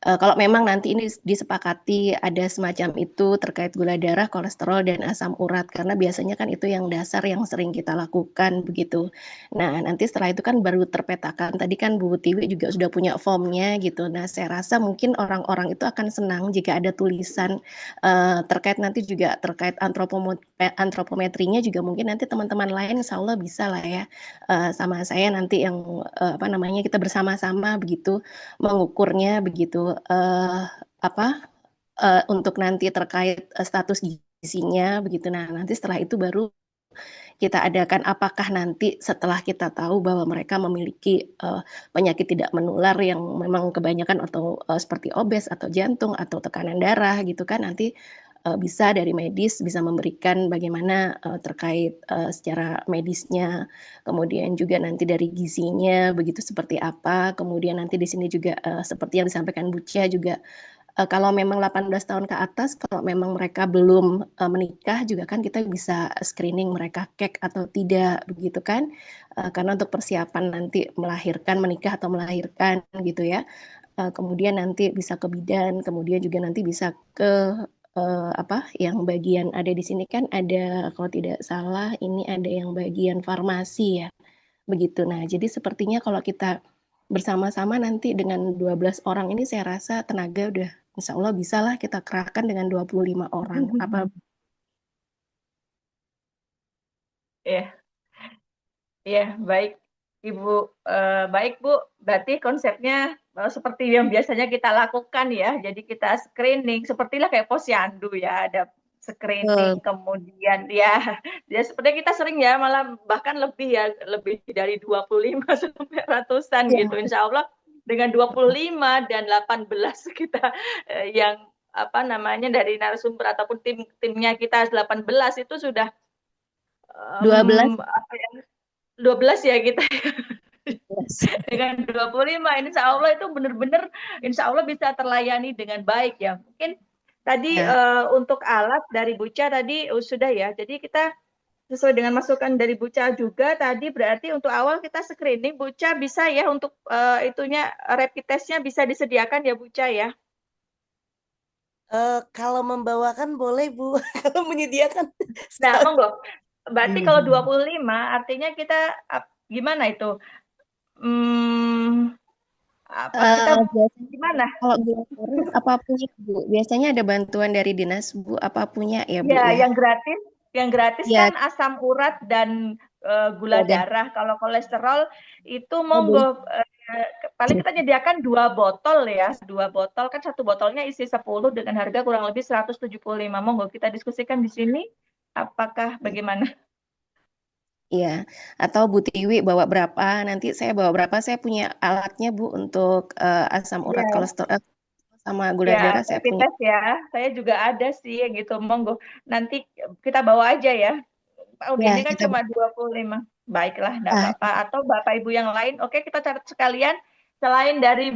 Kalau memang nanti ini disepakati ada semacam itu terkait gula darah, kolesterol, dan asam urat, karena biasanya kan itu yang dasar yang sering kita lakukan begitu. Nah, nanti setelah itu kan baru terpetakan. Tadi kan Bu Tiwi juga sudah punya formnya gitu. Nah, saya rasa mungkin orang-orang itu akan senang jika ada tulisan terkait nanti juga terkait antropometrinya juga mungkin nanti teman-teman lain insya Allah bisa lah ya sama saya nanti yang apa namanya kita bersama-sama begitu mengukurnya begitu apa untuk nanti terkait status gizinya begitu. Nah, nanti setelah itu baru kita adakan apakah nanti setelah kita tahu bahwa mereka memiliki penyakit tidak menular yang memang kebanyakan atau seperti obes atau jantung atau tekanan darah gitu kan nanti bisa dari medis bisa memberikan bagaimana terkait secara medisnya, kemudian juga nanti dari gizinya begitu seperti apa, kemudian nanti di sini juga seperti yang disampaikan Bucia juga kalau memang 18 tahun ke atas, kalau memang mereka belum menikah juga kan kita bisa screening mereka kek atau tidak begitu kan, karena untuk persiapan nanti melahirkan, menikah atau melahirkan gitu ya. Kemudian nanti bisa ke bidan, kemudian juga nanti bisa ke apa yang bagian ada di sini kan ada kalau tidak salah ini ada yang bagian farmasi ya begitu. Nah jadi sepertinya kalau kita bersama-sama nanti dengan 12 orang ini saya rasa tenaga udah insya Allah bisa lah kita kerahkan dengan 25 orang apa Ya, ya, baik Ibu, baik Bu. Berarti konsepnya seperti yang biasanya kita lakukan ya. Jadi kita screening, sepertilah kayak posyandu ya. Ada screening, kemudian ya, ya seperti kita sering ya, malah bahkan lebih ya, lebih dari 25 sampai ratusan ya, gitu. Insya Allah dengan 25 dan 18 kita yang apa namanya dari narasumber ataupun timnya kita 18 itu sudah 12 apa ya, 12 ya kita yes. dengan 25 insya Allah itu benar-benar insya Allah bisa terlayani dengan baik ya. Mungkin tadi Ya. untuk alat dari Buca tadi sudah ya. Jadi kita sesuai dengan masukan dari Buca juga tadi berarti untuk awal kita screening Buca bisa ya untuk itunya rapid testnya bisa disediakan ya Buca ya. Kalau membawakan boleh Bu, kalau menyediakan Nah, monggo. Berarti Boleh, kalau boleh. 25 artinya kita gimana itu? Hmm, apa kita Biasanya gimana? kalau gula darah apa punya Bu? Biasanya ada bantuan dari dinas Bu, apa punya ya Bu Ya, ya? yang gratis Ya, kan asam urat dan gula ada. darah. Kalau kolesterol itu Oh, boleh. monggo paling kita nyediakan 2 botol ya. 2 botol kan satu botolnya isi 10 dengan harga kurang lebih 175. Monggo kita diskusikan di sini. Apakah bagaimana? Iya, atau Bu Tiwi bawa berapa? Nanti saya bawa berapa? Saya punya alatnya Bu untuk asam urat Ya, kolesterol sama gula ya, darah saya rapid punya. test ya. Saya juga ada sih yang gitu. Monggo. Nanti kita bawa aja ya. Oh, Ya, ini kan kita cuma 25. Baiklah, enggak ah, apa-apa. Atau Bapak Ibu yang lain, oke kita catat sekalian. Selain dari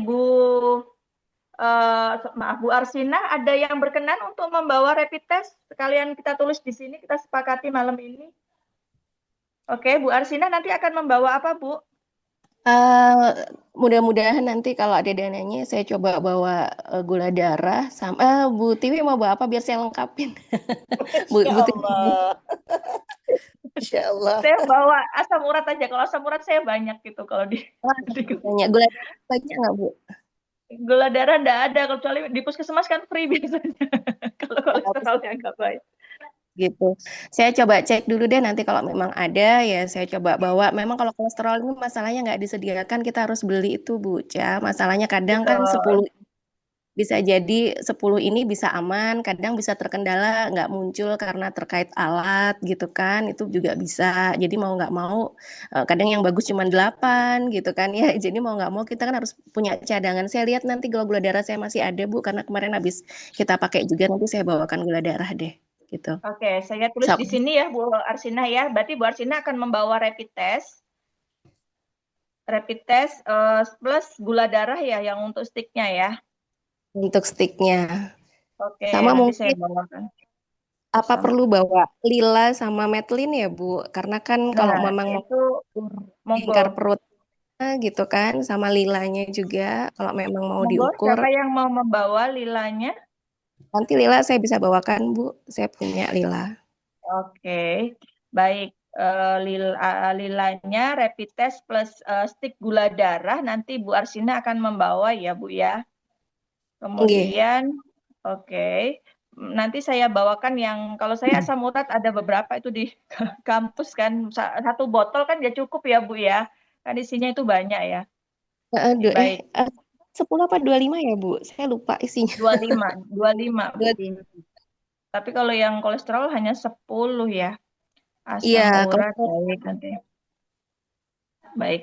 maaf Bu Arsina, ada yang berkenan untuk membawa rapid test? Sekalian kita tulis di sini, kita sepakati malam ini. Oke, Bu Arsina nanti akan membawa apa, Bu? eh, mudah-mudahan nanti kalau ada dananya saya coba bawa gula darah sama Bu Tiwi mau bawa apa biar saya lengkapin. Masya Bu Tiwi. Allah. Masya Allah. Saya bawa asam urat aja. Kalau asam urat saya banyak gitu kalau di, Wah, di banyak gula darah banyak nggak Bu? gula darah enggak ada kecuali di puskesmas kan free biasanya. Kalau kolesterolnya enggak baik. Gitu. Saya coba cek dulu deh nanti kalau memang ada ya saya coba bawa. Memang kalau kolesterol ini masalahnya nggak disediakan kita harus beli itu Bu Ca. Masalahnya kadang kan Betul. 10 bisa jadi 10 ini bisa aman, kadang bisa terkendala nggak muncul karena terkait alat gitu kan. Itu juga bisa. Jadi mau nggak mau kadang yang bagus cuma 8 gitu kan ya. Jadi mau nggak mau kita kan harus punya cadangan. Saya lihat nanti kalau gula darah saya masih ada Bu karena kemarin habis kita pakai juga nanti saya bawakan gula darah deh gitu. Oke, saya tulis di sini ya Bu Arsina ya. Berarti Bu Arsina akan membawa rapid test plus gula darah ya yang untuk sticknya ya. Untuk sticknya. Oke, Sama nanti saya mungkin bawakan apa asam. perlu bawa lila sama metlin ya Bu? Karena kan kalau Nah, memang mau itu monggo. lingkar perutnya gitu kan, sama lilanya juga kalau memang mau Monggo, diukur. siapa yang mau membawa lilanya? Nanti lila saya bisa bawakan Bu, saya punya lila. Oke, baik. Lilanya rapid test plus stick gula darah nanti Bu Arsina akan membawa ya Bu ya. Oke. Kemudian, oke, nanti saya bawakan yang kalau saya asam urat ada beberapa itu di kampus kan. Satu botol kan ya cukup ya Bu ya. Kan isinya itu banyak ya. Baik, Eh, 10 apa 25 ya Bu? Saya lupa isinya. 25, 25 Bu. 25. Tapi kalau yang kolesterol hanya 10 ya. Iya, Asam kalau urat baik nanti. Baik.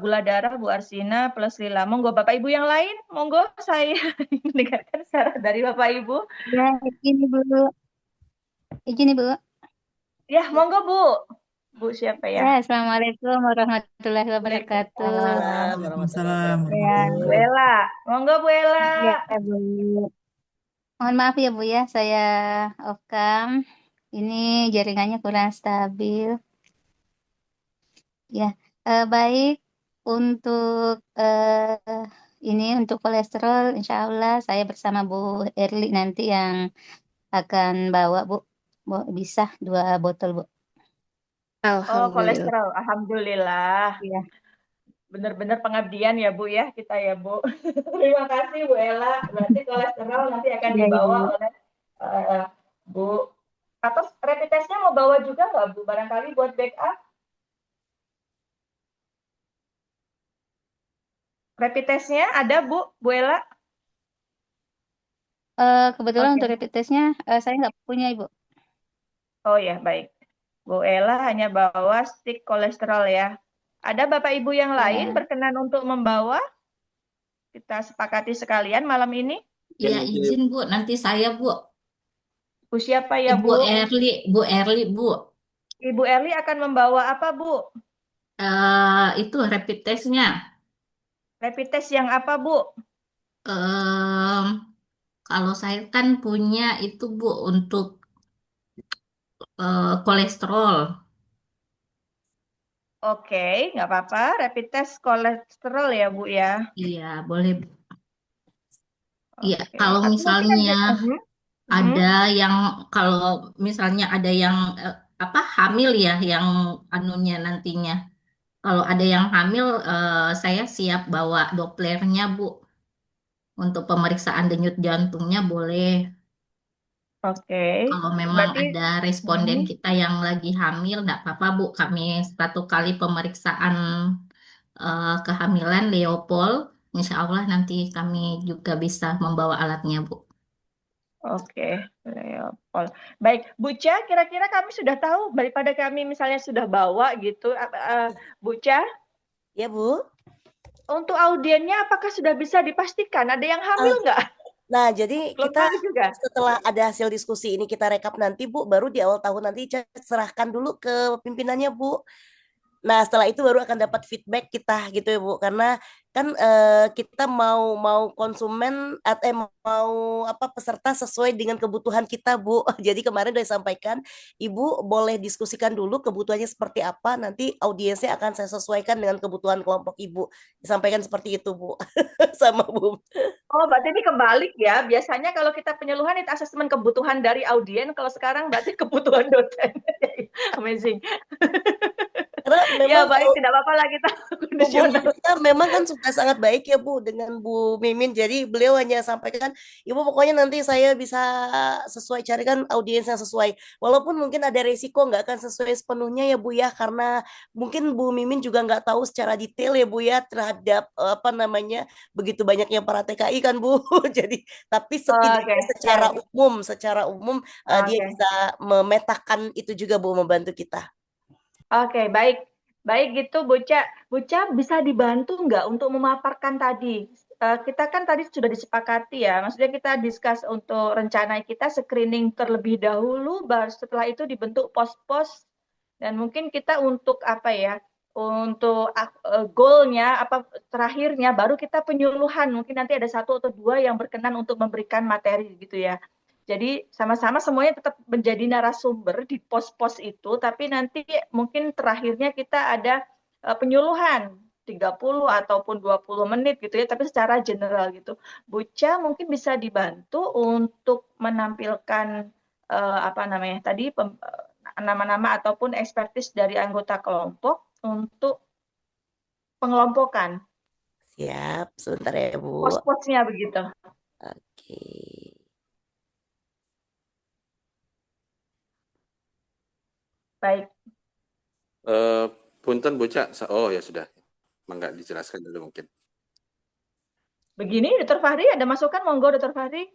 Gula darah Bu Arsina plus lila. Monggo Bapak Ibu yang lain, monggo saya mendengarkan saran dari Bapak Ibu. Ya, izin Bu. Izin Bu. Ya, monggo Bu. Bu siapa ya? Ya, Assalamualaikum warahmatullahi wabarakatuh. Waalaikumsalam warahmatullahi Waalaikumsalam Ya, Bu warahmatullahi. Ella. Monggo Bu Ella. ya Bu. Mohon maaf ya Bu ya, saya off cam. Ini jaringannya kurang stabil. Ya, baik untuk ini untuk kolesterol, insya Allah saya bersama Bu Erli nanti yang akan bawa Bu. Bu bisa 2 botol Bu. Oh, Alhamdulillah. kolesterol. Alhamdulillah. Ya, Benar-benar pengabdian ya Bu ya, kita ya Bu. Terima kasih Bu Ella. Berarti kolesterol nanti akan ya, ya dibawa Bu. oleh Bu. Atau rapid testnya mau bawa juga nggak Bu? Barangkali buat backup. Rapid testnya ada Bu Ella? Kebetulan Oke. untuk rapid testnya saya nggak punya Ibu. Oh ya, baik. Bu Ella hanya bawa stick kolesterol ya. Ada Bapak Ibu yang lain Ya. berkenan untuk membawa? Kita sepakati sekalian malam ini. Ya, izin Bu, nanti saya Bu. Bu siapa ya Ibu Bu? Erli, Bu Erli Bu. Ibu Erli akan membawa apa Bu? Itu rapid testnya. Rapid test yang apa Bu? Em, Kalau saya kan punya itu Bu untuk kolesterol. Oke, nggak apa-apa. Rapid test kolesterol ya Bu ya. Iya, boleh. Iya, Oke. kalau Atau mungkin misalnya ada, ada yang kalau misalnya ada yang apa hamil ya yang anunya nantinya. Kalau ada yang hamil, saya siap bawa Dopplernya, Bu. Untuk pemeriksaan denyut jantungnya boleh. Oke. Kalau memang Berarti, ada responden hmm, kita yang lagi hamil, nggak apa-apa, Bu. Kami 1 kali pemeriksaan kehamilan Leopold. Insya Allah nanti kami juga bisa membawa alatnya, Bu. oke, Leopold. Baik, Bu Cia, kira-kira kami sudah tahu daripada kami misalnya sudah bawa gitu, Bu Cia, Ya, Bu. untuk audiennya apakah sudah bisa dipastikan? Ada yang Ah, hamil nggak? Nah, jadi Belum kita tahu juga. setelah ada hasil diskusi ini kita rekap nanti, Bu, baru di awal tahun nanti serahkan dulu ke pimpinannya, Bu. Nah, setelah itu baru akan dapat feedback kita gitu ya, Bu. Karena kan kita mau konsumen atau mau apa peserta sesuai dengan kebutuhan kita, Bu. Jadi kemarin udah disampaikan, Ibu boleh diskusikan dulu kebutuhannya seperti apa, nanti audiensnya akan saya sesuaikan dengan kebutuhan kelompok Ibu. Disampaikan seperti itu, Bu. Sama Bu. Oh, berarti ini kebalik ya. Biasanya kalau kita penyuluhan itu asesmen kebutuhan dari audien, kalau sekarang berarti kebutuhan dosen. Amazing. Karena Ya, memang baik, tidak apa-apa lah kita hubungan kondisional. kita memang kan sudah sangat baik ya Bu dengan Bu Mimin. Jadi beliau hanya sampaikan, Ibu pokoknya nanti saya bisa sesuai carikan audiens yang sesuai. Walaupun mungkin ada resiko nggak akan sesuai sepenuhnya ya Bu ya, karena mungkin Bu Mimin juga nggak tahu secara detail ya Bu ya terhadap apa namanya begitu banyaknya para TKI kan Bu. Jadi tapi Oke, setidaknya ya. secara umum dia Oke. bisa memetakan itu juga Bu membantu kita. Oke, baik. Baik gitu, Buca. Buca bisa dibantu nggak untuk memaparkan tadi? Kita kan tadi sudah disepakati ya, maksudnya kita discuss untuk rencana kita screening terlebih dahulu, baru setelah itu dibentuk pos-pos, dan mungkin kita untuk apa ya, untuk goalnya, apa terakhirnya, baru kita penyuluhan. Mungkin nanti ada 1 atau 2 yang berkenan untuk memberikan materi gitu ya. Jadi sama-sama semuanya tetap menjadi narasumber di pos-pos itu, tapi nanti mungkin terakhirnya kita ada penyuluhan 30 ataupun 20 menit gitu ya, tapi secara general gitu. Buca mungkin bisa dibantu untuk menampilkan apa namanya tadi nama-nama ataupun ekspertis dari anggota kelompok untuk pengelompokan Siap, sebentar ya Bu. pos-posnya begitu. Oke. Baik. Punten Buca, oh ya sudah, nggak dijelaskan dulu mungkin. Begini, Dr. Fahri, ada masukan? Monggo, Dr. Fahri.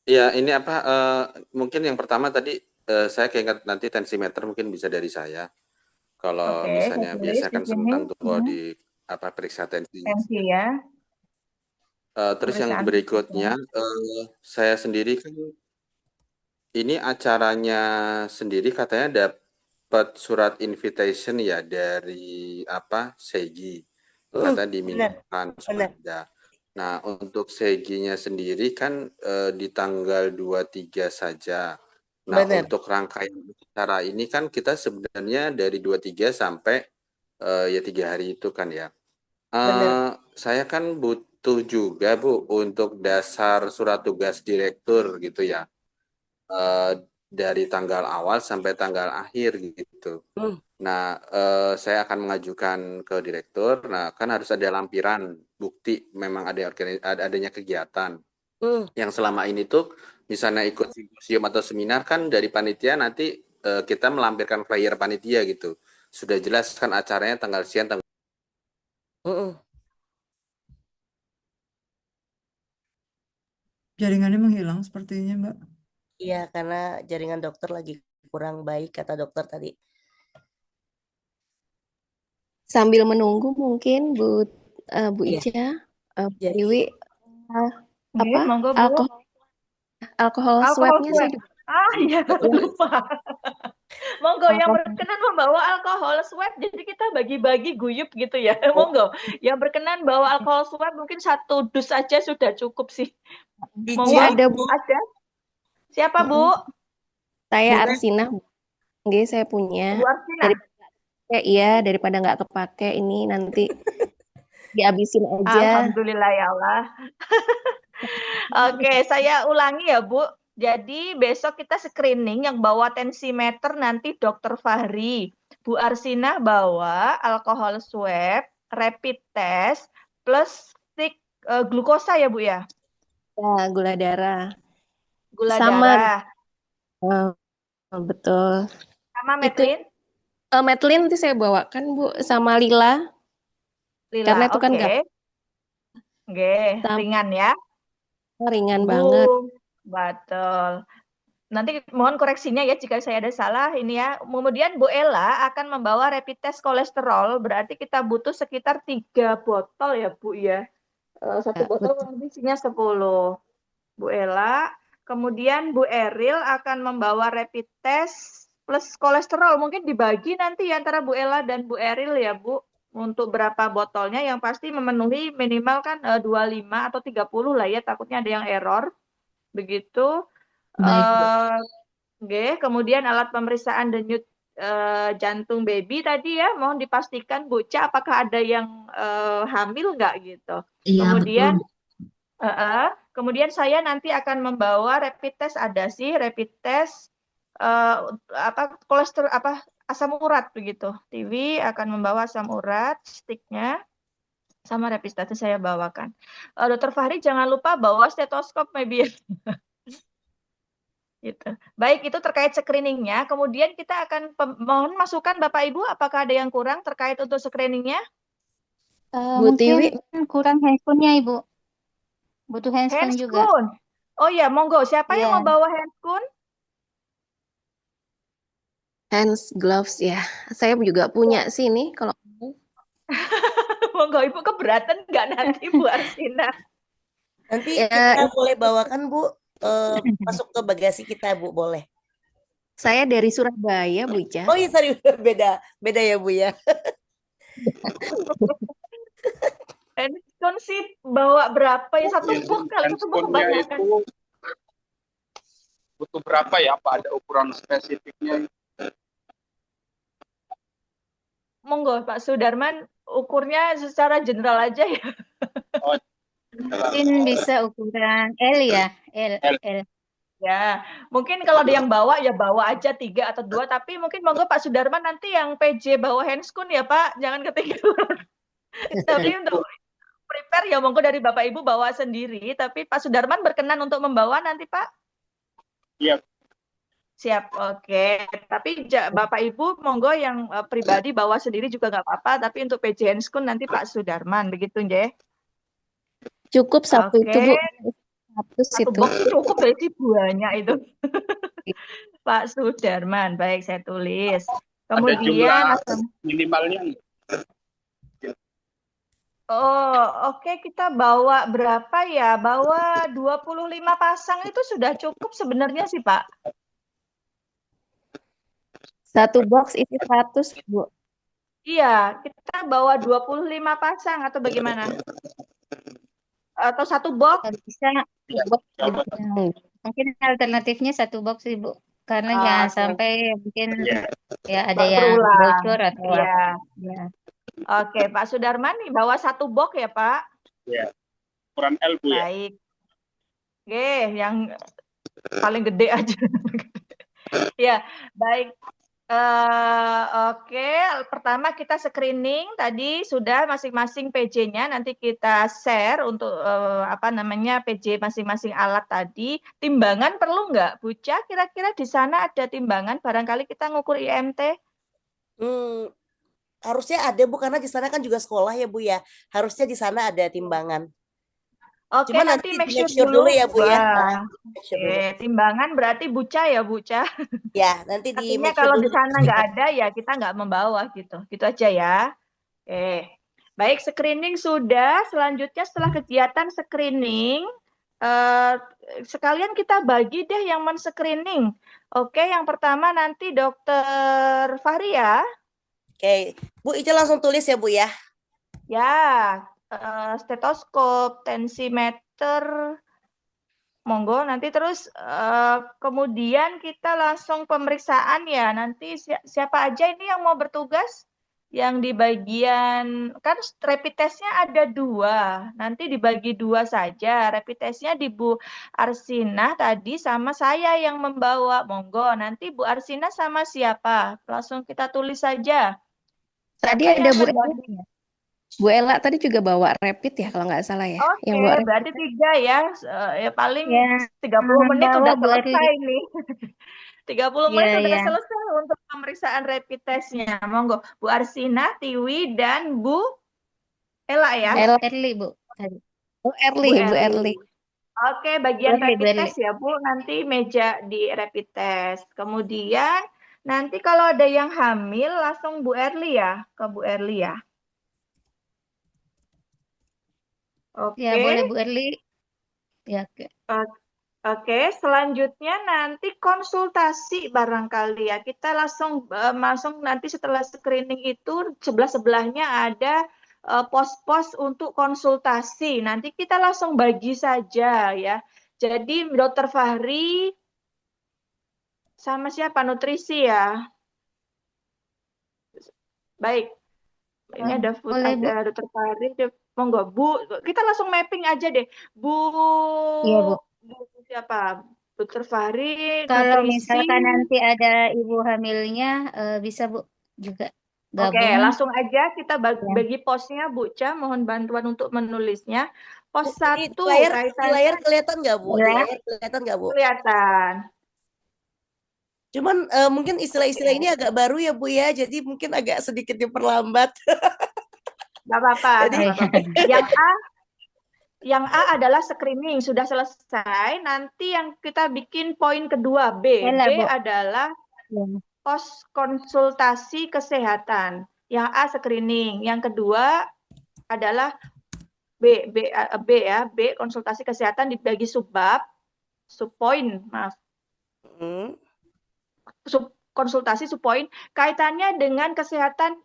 Ya, ini apa? Mungkin yang pertama tadi saya keinget nanti tensimeter mungkin bisa dari saya. Kalau Oke, saya misalnya tulis biasa di kan sini. senang tuh kalau di apa periksa tensi. Tensi ya, Terus yang pemeriksaan fisik ya. berikutnya, saya sendiri kan ini acaranya sendiri katanya dapat surat invitation ya dari apa Segi. Kata Benar, dimintakan benar. ada. Nah, untuk Seginya sendiri kan di tanggal 23 saja. Nah, Benar, untuk rangkaian acara ini kan kita sebenarnya dari 23 sampai ya 3 hari itu kan ya. benar. Saya kan butuh juga Bu untuk dasar surat tugas direktur gitu ya. Eh, dari tanggal awal sampai tanggal akhir gitu. Hmm, Nah, saya akan mengajukan ke direktur. Nah, kan harus ada lampiran bukti memang adanya kegiatan. hmm. Yang selama ini tuh misalnya ikut simposium atau seminar kan dari panitia nanti kita melampirkan flyer panitia gitu. Sudah jelas kan acaranya tanggal sekian, tanggal. Mm-mm. Jaringannya menghilang sepertinya, Mbak. Iya, karena jaringan dokter lagi kurang baik kata dokter tadi. Sambil menunggu mungkin Bu Iya, Ica, Bu jadi Dewi, uh, Oke, apa monggo Bu. alkohol Alkohol swabnya swab. saya juga Ah iya, betul. lupa. Monggo yang alkohol. berkenan membawa alkohol swab, jadi kita bagi-bagi guyup gitu ya. Monggo, yang berkenan bawa alkohol swab mungkin 1 dus saja sudah cukup sih. Saya Monggo, Izin, ada Bu. ada. Siapa Bu? Mm-mm. Saya boleh. Arsinah, Bu. Nggih, saya punya. Bu Arsina. Daripada iya daripada nggak kepake ini nanti dihabisin aja. Alhamdulillah ya Allah. Oke, saya ulangi ya, Bu. Jadi besok kita screening yang bawa tensimeter nanti Dokter Fahri. Bu Arsina bawa alkohol swab, rapid test, plus stick glukosa ya, Bu ya? Ya, gula darah. Gula Sama, darah. betul. Sama Itu Metlin? Metlin nanti saya bawakan, Bu, sama Lila. Karena Lila, itu kan oke. gampang, Oke, ringan ya. ringan Bu, banget. betul. Nanti mohon koreksinya ya jika saya ada salah ini ya. Kemudian Bu Ella akan membawa rapid test kolesterol, berarti kita butuh sekitar 3 botol ya Bu ya. Satu Ya, botol betul. kurang lebih isinya 10. Bu Ella, kemudian Bu Eril akan membawa rapid test plus kolesterol. Mungkin dibagi nanti ya antara Bu Ella dan Bu Eril ya Bu. Untuk berapa botolnya yang pasti memenuhi minimal kan 25 atau 30 lah ya, takutnya ada yang error. Begitu. Baik, Bu. Oke, kemudian alat pemeriksaan denyut jantung baby tadi ya, mohon dipastikan Bu Ca apakah ada yang hamil nggak gitu. Iya, Kemudian betul. kemudian saya nanti akan membawa rapid test, ada sih rapid test kolesterol asam urat begitu. TV akan membawa asam urat sticknya sama rapid test saya bawakan. Dokter Fahri jangan lupa bawa stetoskop maybe ya. Gitu. Baik, itu terkait screeningnya. Kemudian kita akan mohon masukan Bapak Ibu, apakah ada yang kurang terkait untuk screeningnya? Bu Mungkin Tiwi, kurang handphone-nya, Ibu. Butuh handphone juga. Handscoon. Oh ya, monggo. Siapa yang Iya. mau bawa handscoon? hands gloves ya. Saya juga punya sih ini kalau Monggo, Ibu keberatan nggak nanti Bu Arsina? Nanti ya, kita boleh bawakan Bu, masuk ke bagasi kita Bu, boleh. saya dari Surabaya, Bu Ica. Oh iya, sorry, beda ya Bu ya. Handphone sih bawa berapa ya? Satu box kali, satu box Handphonenya kebanyakan. itu butuh berapa ya? Apa ada ukuran spesifiknya? Monggo Pak Sudarman, ukurnya secara general aja ya. Oh, Mungkin bisa ukuran L ya. L. Ya, mungkin kalau ada yang bawa ya bawa aja 3 atau 2, tapi mungkin monggo Pak Sudarman nanti yang PJ bawa handscoon ya Pak, jangan ketinggalan. Tapi untuk prepare ya monggo dari Bapak Ibu bawa sendiri, tapi Pak Sudarman berkenan untuk membawa nanti Pak? Iya. Siap, oke. Tapi Bapak Ibu monggo yang pribadi bawa sendiri juga nggak apa-apa, tapi untuk PJ handscoon nanti Pak Sudarman, begitu nggih? Cukup satu itu, Bu. Satu itu. box cukup berarti banyak itu. Pak Sudarman, baik saya tulis. Kemudian ada jumlah minimalnya. Oh, oke, kita bawa berapa ya? Bawa 25 pasang itu sudah cukup sebenarnya sih, Pak. Satu box isi 100, Bu. Iya, kita bawa 25 pasang atau bagaimana? Atau satu box? Bisa box. Mungkin alternatifnya satu box, Ibu. Karena jangan sampai mungkin ya ada yang bocor atau apa. Ya. Oke, Pak Sudarman nih bawa satu box ya, Pak? Ya, ukuran L, Bu ya. Baik. Oke, yang paling gede aja. Ya, baik. Oke, pertama kita screening tadi sudah masing-masing PJ-nya nanti kita share untuk PJ masing-masing alat tadi. Timbangan perlu nggak, Bu Ca? Kira-kira di sana ada timbangan barangkali kita ngukur IMT? Harusnya ada Bu, karena di sana kan juga sekolah ya Bu ya. Harusnya di sana ada timbangan. Oke, Cuma nanti nanti make make sure sure dulu ya Bu ya. Oke, timbangan berarti buca ya Buca. Ya, nanti di Artinya make sure kalau dulu. di sana nggak ada ya kita nggak membawa gitu. Gitu aja ya. Oke. Baik, screening sudah. Selanjutnya setelah kegiatan screening, sekalian kita bagi deh yang men-screening. Oke, yang pertama nanti Dokter Fahri ya. Oke, Bu Ica langsung tulis ya Bu ya. Ya, stetoskop, tensimeter, monggo nanti terus kemudian kita langsung pemeriksaan ya. Nanti siapa aja ini yang mau bertugas? yang di bagian, kan rapid testnya ada 2, nanti dibagi 2 saja. Rapid testnya di Bu Arsina tadi sama saya yang membawa. Monggo, nanti Bu Arsina sama siapa? Langsung kita tulis saja. Tadi Siapa ada yang Bu akan Ella, bawa? Bu Ella tadi juga bawa rapid ya kalau nggak salah ya. Yang Oke, bawa rapid. berarti 3 ya. Ya paling Yang 30 menit membawa udah Bu selesai Erli. nih. 30 Ya, menit udah ya. selesai untuk pemeriksaan rapid testnya. Monggo, Bu Arsina, Tiwi, dan Bu Ella ya. Bu Ella, Erli, Bu. Tadi. Bu Erli, Bu Bu Erli. Erli. Oke, Bu bagian Erli, Bu rapid Erli. test ya, Bu. Nanti meja di rapid test. Kemudian nanti kalau ada yang hamil langsung Bu Erli ya, ke Bu Erli ya. Ya, Oke. boleh Bu Erli. Ya, oke. Oke, selanjutnya nanti konsultasi barangkali ya. Kita langsung nanti setelah screening itu sebelah-sebelahnya ada pos-pos untuk konsultasi. Nanti kita langsung bagi saja ya. Jadi Dokter Fahri sama siapa? Nutrisi ya. Baik. Ini ada Boleh, Bu. Dokter Fahri. Monggo, Bu. Kita langsung mapping aja deh. Bu Iya, Bu. siapa? Dokter Fahri, Kalau nutrisi. misalkan nanti ada ibu hamilnya, bisa Bu juga Oke, gabung. langsung aja kita Ya. bagi posnya, Bu Ca. Mohon bantuan untuk menulisnya. Pos Bu, ini 1 di kaitannya layar kelihatan nggak, Bu? Di Ya. layar kelihatan nggak, Bu? kelihatan. Cuman mungkin istilah-istilah Oke, ini agak baru ya, Bu ya. Jadi mungkin agak sedikit diperlambat. nggak apa-apa, Jadi nggak apa-apa. Yang A adalah screening, sudah selesai. Nanti yang kita bikin poin kedua, B. Elah, B Bu. adalah Ya. pos konsultasi kesehatan. Yang A screening, yang kedua adalah B ya, B konsultasi kesehatan dibagi subbab, subpoin, maaf, hmm, konsultasi subpoin kaitannya dengan kesehatan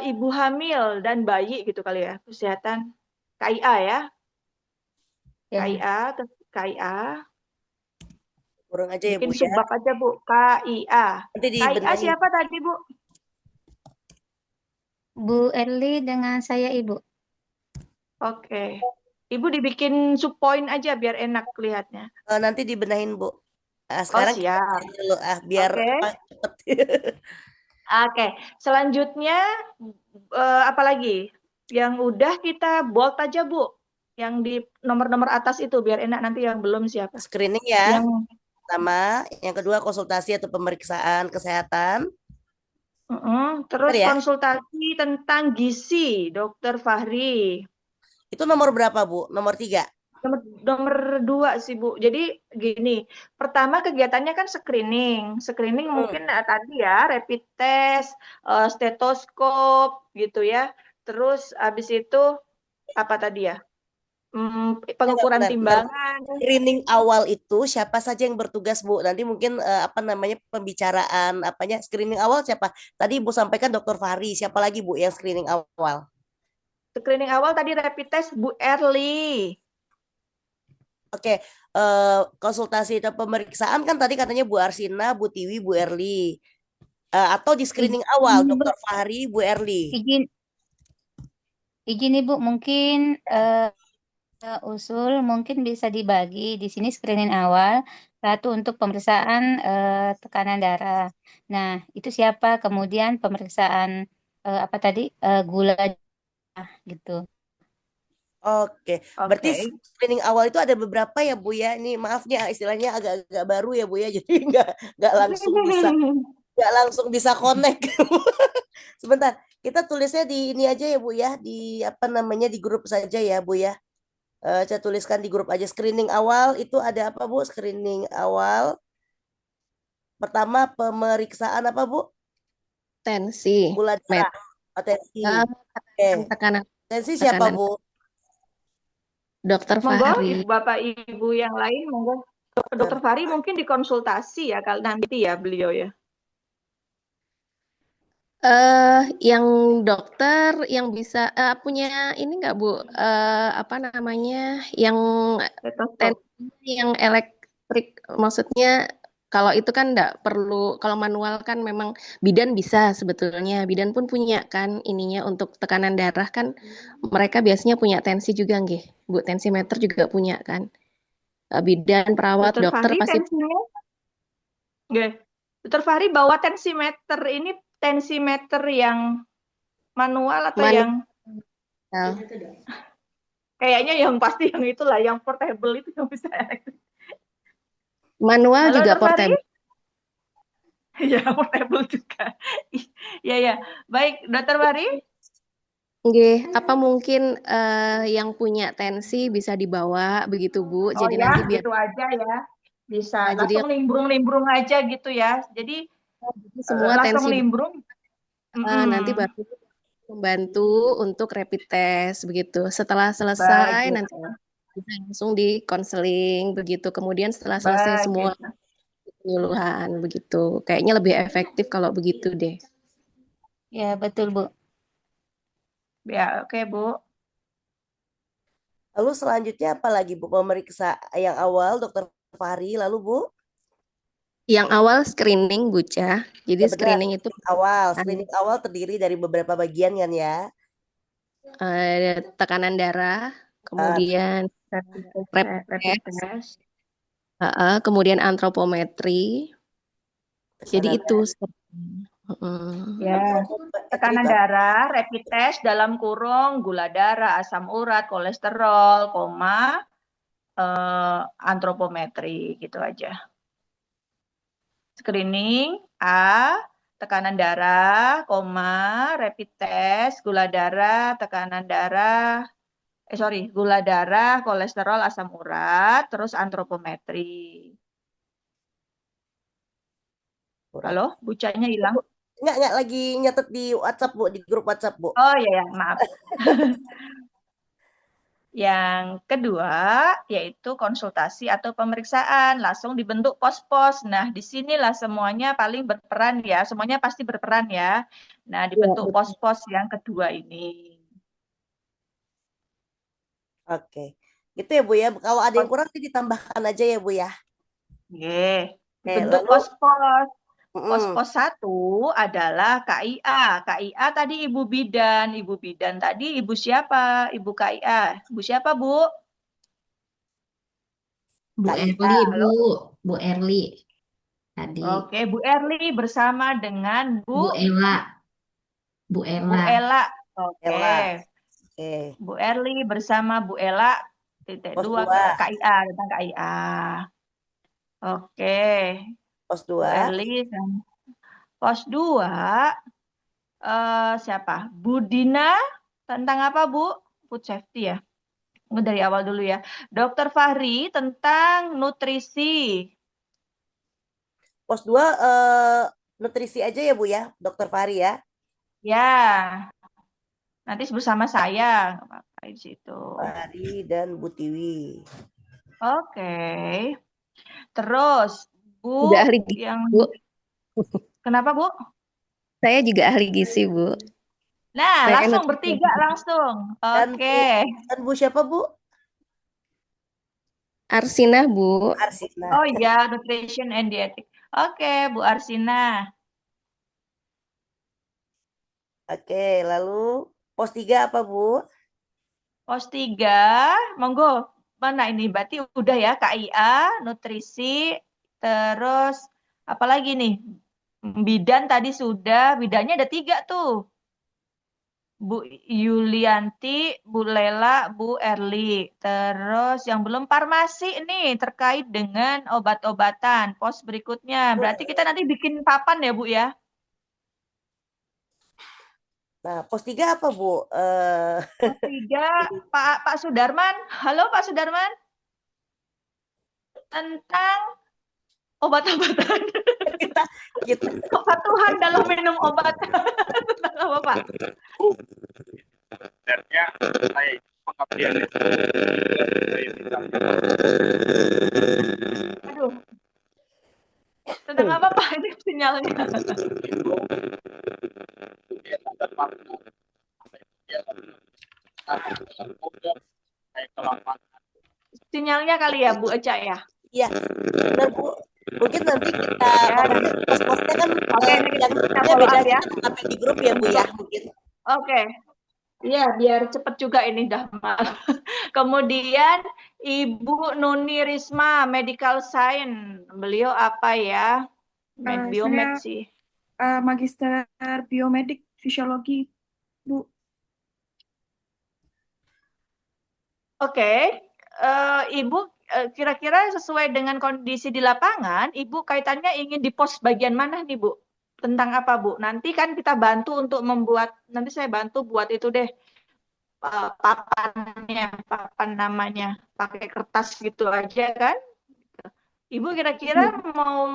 ibu hamil dan bayi gitu kali ya, kesehatan KIA ya, Ya. KIA, kurang aja ya, Bu bikin ya. subbab aja Bu, KIA. Nanti KIA dibenahi. siapa tadi Bu? Bu Erli dengan saya, Ibu. Oke. Ibu dibikin subpoin aja biar enak lihatnya. Nanti dibenahin, Bu. Oh Sekarang kita siap. dulu biar Oke. cepet. Oke. Selanjutnya apa lagi? Yang udah kita bold aja Bu. Yang di nomor-nomor atas itu biar enak nanti yang belum siapa. Screening ya. Yang Pertama, yang kedua konsultasi atau pemeriksaan kesehatan. terus ya? konsultasi tentang gizi, Dokter Fahri. Itu nomor berapa, Bu? Nomor 3? Nomor 2 sih, Bu. Jadi gini, pertama kegiatannya kan screening. Screening mungkin tadi ya, rapid test, stetoskop gitu ya. Terus habis itu apa tadi ya? Pengukuran Benar. timbangan. Screening awal itu siapa saja yang bertugas, Bu? Nanti mungkin pembicaraan screening awal siapa? Tadi Ibu sampaikan Dokter Fahri, siapa lagi, Bu, yang screening awal? Screening awal tadi rapid test Bu Erli. Oke, konsultasi atau pemeriksaan kan tadi katanya Bu Arsina, Bu Tiwi, Bu Erli. Atau di screening awal Dokter Fahri, Bu Erli. Izin Ibu, mungkin usul mungkin bisa dibagi di sini screening awal, satu untuk pemeriksaan tekanan darah. Nah, itu siapa? Kemudian pemeriksaan gula darah gitu. Oke, berarti screening awal itu ada beberapa ya, Bu ya. Ini maafnya istilahnya agak-agak baru ya, Bu ya. Jadi nggak langsung bisa connect. Sebentar, kita tulisnya di ini aja ya, Bu ya, di di grup saja ya, Bu ya. Saya tuliskan di grup aja. Screening awal itu ada apa, Bu? Screening awal pertama pemeriksaan apa, Bu? Tensi. Gula darah. Tensi. Tekanan. Tensi siapa, Bu? Dokter Monggo, Fahri. Bapak Ibu yang lain, monggo. Dokter Fahri mungkin dikonsultasi ya kalau nanti ya beliau ya. Yang dokter yang bisa punya ini nggak, Bu? Yang Stetoskop. yang elektrik, maksudnya Kalau itu kan enggak perlu, kalau manual kan memang bidan bisa sebetulnya. Bidan pun punya kan ininya untuk tekanan darah kan mereka biasanya punya tensi juga nggih. Bu, tensimeter juga punya kan. Bidan, perawat, Dokter dokter Fahri pasti tensinya? Nggih. Dokter Fahri bawa tensimeter ini tensimeter yang manual atau manual. yang kayaknya yang pasti yang itulah yang portable itu yang bisa elektrik. Manual Halo juga Dokter Fahri? portable. Ya portable juga. Iya ya. Baik, Dokter Fahri. Nggih, apa mungkin yang punya tensi bisa dibawa begitu Bu. Oh Jadi ya, nanti biar gitu aja ya. Bisa jadi langsung nimbrung-nimbrung aja gitu ya. Jadi semua langsung tensi nimbrung. nanti baru membantu untuk rapid test begitu. Setelah selesai Baik, nanti bisa langsung di konseling begitu. Kemudian setelah selesai semua baik. penyuluhan begitu. Kayaknya lebih efektif kalau begitu deh. Ya, betul, Bu. Ya, oke Bu. Lalu selanjutnya apa lagi Bu? Pemeriksa yang awal Dokter Fahri, lalu Bu? Yang awal screening Bu Ca. Jadi Ya benar, screening itu screening awal terdiri dari beberapa bagian kan ya. tekanan darah, kemudian Rapid test. kemudian antropometri. Jadi itu. Ya, tekanan darah, rapid test dalam kurung, gula darah, asam urat, kolesterol, koma, antropometri gitu aja. Screening A, tekanan darah, koma, rapid test, gula darah, tekanan darah, gula darah, kolesterol, asam urat, terus antropometri. Halo, bucanya hilang. Enggak lagi nyatet di WhatsApp Bu, di grup WhatsApp Bu. Oh iya, maaf. Yang kedua yaitu konsultasi atau pemeriksaan, langsung dibentuk pos-pos. Nah, disinilah semuanya paling berperan ya, semuanya pasti berperan ya. Nah, dibentuk pos-pos yang kedua ini. Oke, gitu ya Bu ya. Kalau ada yang kurang ditambahkan aja ya Bu ya. Oke, dibentuk pos-pos. Pos-pos 1 adalah KIA. KIA tadi Ibu Bidan. Ibu Bidan tadi Ibu siapa? Ibu KIA. Ibu siapa, Bu? Bu KIA. Erli, Bu Erli tadi. Oke, Bu Erli bersama dengan Bu Ella. Bu Bu Ella. Ella. Oke. Ella. Bu Erli bersama Bu Ella. Titik Pos 2 2. KIA tentang KIA. Oke. Pos Bu 2. Erli. Pos 2 siapa? Bu Dina tentang apa, Bu? Food safety ya. Dari awal dulu ya. Dokter Fahri tentang nutrisi. Pos 2 nutrisi aja ya Bu ya, Dokter Fahri ya. Ya. Nanti bersama saya di situ. Fahri dan Bu Tiwi. Oke. Terus Bu juga ahli gizi, yang Bu. Kenapa, Bu? Saya juga ahli gizi, Bu. Nah, Saya langsung bertiga langsung. Oke. Dan Bu siapa, Bu? Arsina, Bu. Arsina. Oh ya, nutrition and dietetic. Oke, Bu Arsina. Oke, lalu pos 3 apa, Bu? Pos 3, monggo. Mana ini? Berarti udah ya, KIA, nutrisi, terus apa lagi nih? Bidan tadi sudah, bidannya ada 3 tuh. Bu Yulianti, Bu Lela, Bu Erli. Terus yang belum farmasi nih terkait dengan obat-obatan. Pos berikutnya. Berarti kita nanti bikin papan ya, Bu ya? Nah, pos 3 apa, Bu? Pos 3, Pak Sudarman. Halo, Pak Sudarman. Tentang obat-obatan. Kepatuhan dalam minum obat. Tentang apa, Pak? Sebenarnya saya pengabdian Aduh. Tentang apa, Pak? Ini sinyalnya. Sinyalnya kali ya, Bu Eca ya? Iya, benar Bu. Mungkin nanti kita Ya, maksudnya pos-posnya kan oke, ini yang kita grupnya follow beda, up ya. kita tetapin di grup ya Bu ya mungkin. Oke. Iya, biar cepet juga ini dah malam. Kemudian Ibu Nuni Risma, Medical Science. Beliau apa ya? Biomed Saya sih. Magister Biomedik Fisiologi, Bu. Oke, Ibu kira-kira sesuai dengan kondisi di lapangan, Ibu kaitannya ingin di pos bagian mana nih Bu? Tentang apa Bu? Nanti kan kita bantu untuk membuat, nanti saya bantu buat itu deh, papan namanya, pakai kertas gitu aja kan? Ibu kira-kira mau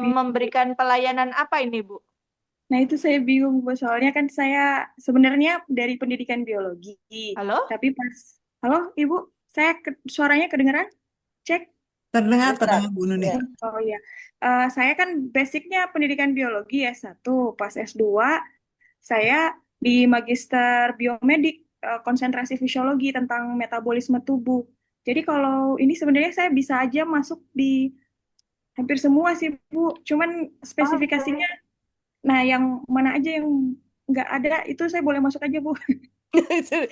memberikan pelayanan apa ini Bu? Nah, itu saya bingung, Bu. Soalnya kan saya sebenarnya dari pendidikan biologi. Halo? Tapi halo, Ibu, suaranya kedengeran? Cek. Terdengar Bu Nuni. Ya. Oh iya. Saya kan basicnya pendidikan biologi S1. Pas S2, saya di Magister Biomedik, konsentrasi fisiologi tentang metabolisme tubuh. Jadi kalau ini sebenarnya saya bisa aja masuk di hampir semua sih, Bu. Cuman spesifikasinya, nah yang mana aja yang nggak ada, itu saya boleh masuk aja, Bu. Itu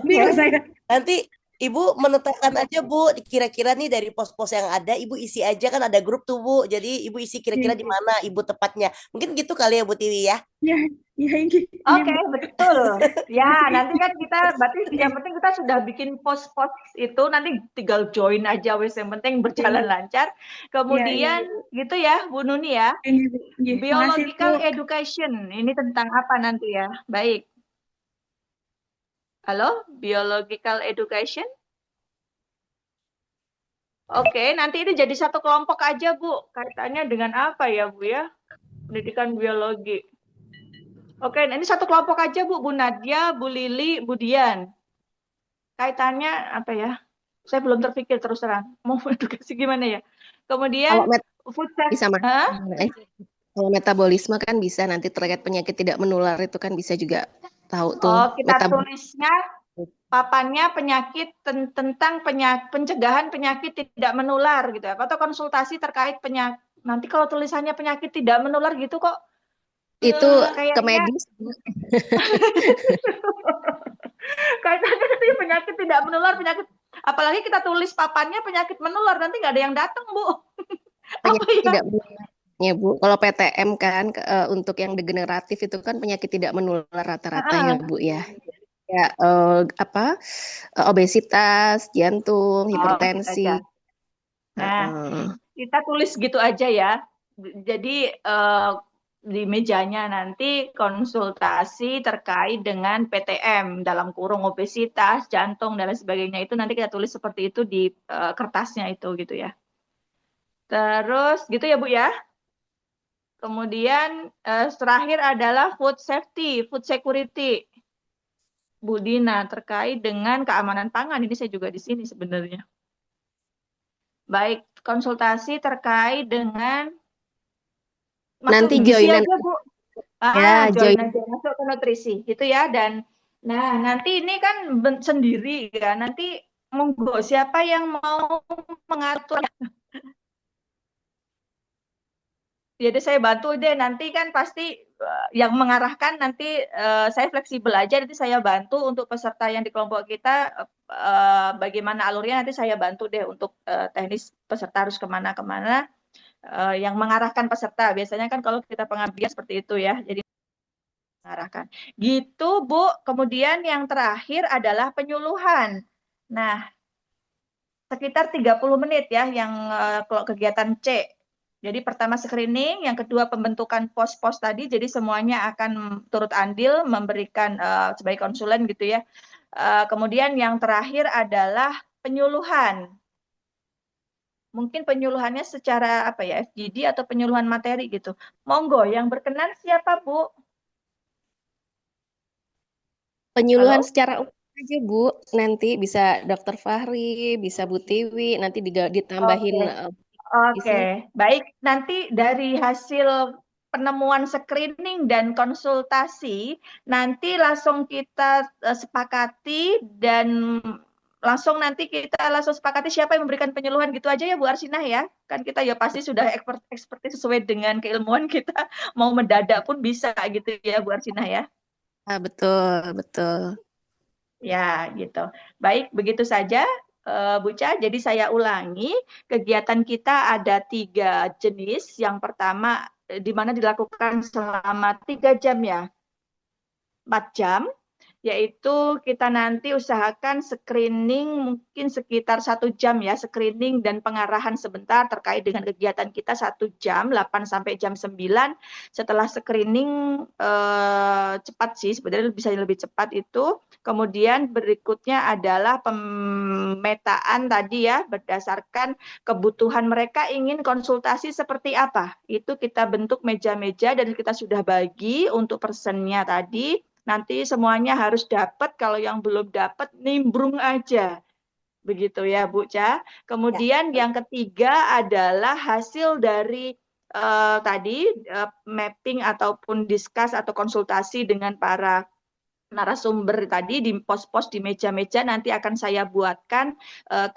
Bingung saya. Nanti Ibu menetapkan aja Bu, kira-kira nih dari pos-pos yang ada Ibu isi aja, kan ada grup tuh Bu. Jadi Ibu isi kira-kira di mana Ibu tepatnya. Mungkin gitu kali ya Bu Tiwi ya. Ya, ini. Oke, betul. Ya, nanti kan kita, berarti yang penting kita sudah bikin pos-pos itu, nanti tinggal join aja, wes yang penting berjalan lancar. Kemudian gitu ya, Bu Nuni ya. Biological education, ini tentang apa nanti ya? Baik. Halo, biological education? Oke, nanti ini jadi satu kelompok aja, Bu. Kaitannya dengan apa ya, Bu ya? Pendidikan biologi. Oke, ini satu kelompok aja, Bu. Bu Nadia, Bu Lili, Bu Dian. Kaitannya apa ya? Saya belum terpikir terus terang. Mau edukasi gimana ya? Kemudian food bisa kalau metabolisme kan bisa nanti terkait penyakit tidak menular itu kan bisa juga tahu tuh. Oh, kita tulisnya papannya penyakit tentang pencegahan penyakit tidak menular gitu ya. Atau konsultasi terkait penyakit. Nanti kalau tulisannya penyakit tidak menular gitu kok itu kayaknya, ke medis. Kaitannya nanti penyakit tidak menular, penyakit apalagi kita tulis papannya penyakit menular, nanti nggak ada yang datang, Bu. Penyakit tidak menular. Ya Bu, kalau PTM kan untuk yang degeneratif itu kan penyakit tidak menular rata-ratanya Bu ya. Ya obesitas, jantung, hipertensi. Nah, kita tulis gitu aja ya. Jadi di mejanya nanti konsultasi terkait dengan PTM dalam kurung obesitas, jantung dan lain sebagainya itu nanti kita tulis seperti itu di kertasnya itu gitu ya. Terus gitu ya Bu ya. Kemudian terakhir adalah food safety, food security. Bu Dina terkait dengan keamanan pangan, ini saya juga di sini sebenarnya. Baik, konsultasi terkait dengan nanti joinan aja, Bu. Join aja masuk ke nutrisi gitu ya. Dan nah nanti ini kan sendiri ya, nanti monggo siapa yang mau mengatur. Jadi saya bantu deh, nanti kan pasti yang mengarahkan nanti saya fleksibel aja, nanti saya bantu untuk peserta yang di kelompok kita, bagaimana alurnya nanti saya bantu deh untuk teknis peserta harus kemana-kemana, yang mengarahkan peserta. Biasanya kan kalau kita pengabdian seperti itu ya, jadi mengarahkan. Gitu Bu, kemudian yang terakhir adalah penyuluhan. Nah, sekitar 30 menit ya yang kegiatan C. Jadi pertama screening, yang kedua pembentukan pos-pos tadi, jadi semuanya akan turut andil memberikan sebagai konsulen gitu ya. Kemudian yang terakhir adalah penyuluhan. Mungkin penyuluhannya secara apa ya, FGD atau penyuluhan materi gitu. Monggo, yang berkenan siapa Bu? Penyuluhan secara umum aja Bu, nanti bisa Dr. Fahri, bisa Bu Tiwi, nanti ditambahin. Oke, baik. Nanti dari hasil penemuan screening dan konsultasi, nanti langsung kita sepakati dan langsung nanti kita langsung sepakati siapa yang memberikan penyuluhan gitu aja ya Bu Arsinah ya. Kan kita ya pasti sudah expertise sesuai dengan keilmuan kita, mau mendadak pun bisa gitu ya Bu Arsinah ya. Betul, betul. Ya, gitu. Baik, begitu saja Bu Ca. Jadi saya ulangi, kegiatan kita ada 3 jenis. Yang pertama di mana dilakukan selama 3 jam ya, 4 jam. Yaitu kita nanti usahakan screening mungkin sekitar 1 jam ya, screening dan pengarahan sebentar terkait dengan kegiatan kita 1 jam, 8 sampai jam 9. Setelah screening cepat sih, sebenarnya bisa lebih cepat itu. Kemudian berikutnya adalah pemetaan tadi ya, berdasarkan kebutuhan mereka ingin konsultasi seperti apa. Itu kita bentuk meja-meja dan kita sudah bagi untuk personnya tadi. Nanti semuanya harus dapat, kalau yang belum dapat nimbrung aja. Begitu ya Bu Ca. Kemudian yang ketiga adalah hasil dari tadi mapping ataupun discuss atau konsultasi dengan para narasumber tadi di pos-pos di meja-meja. Nanti akan saya buatkan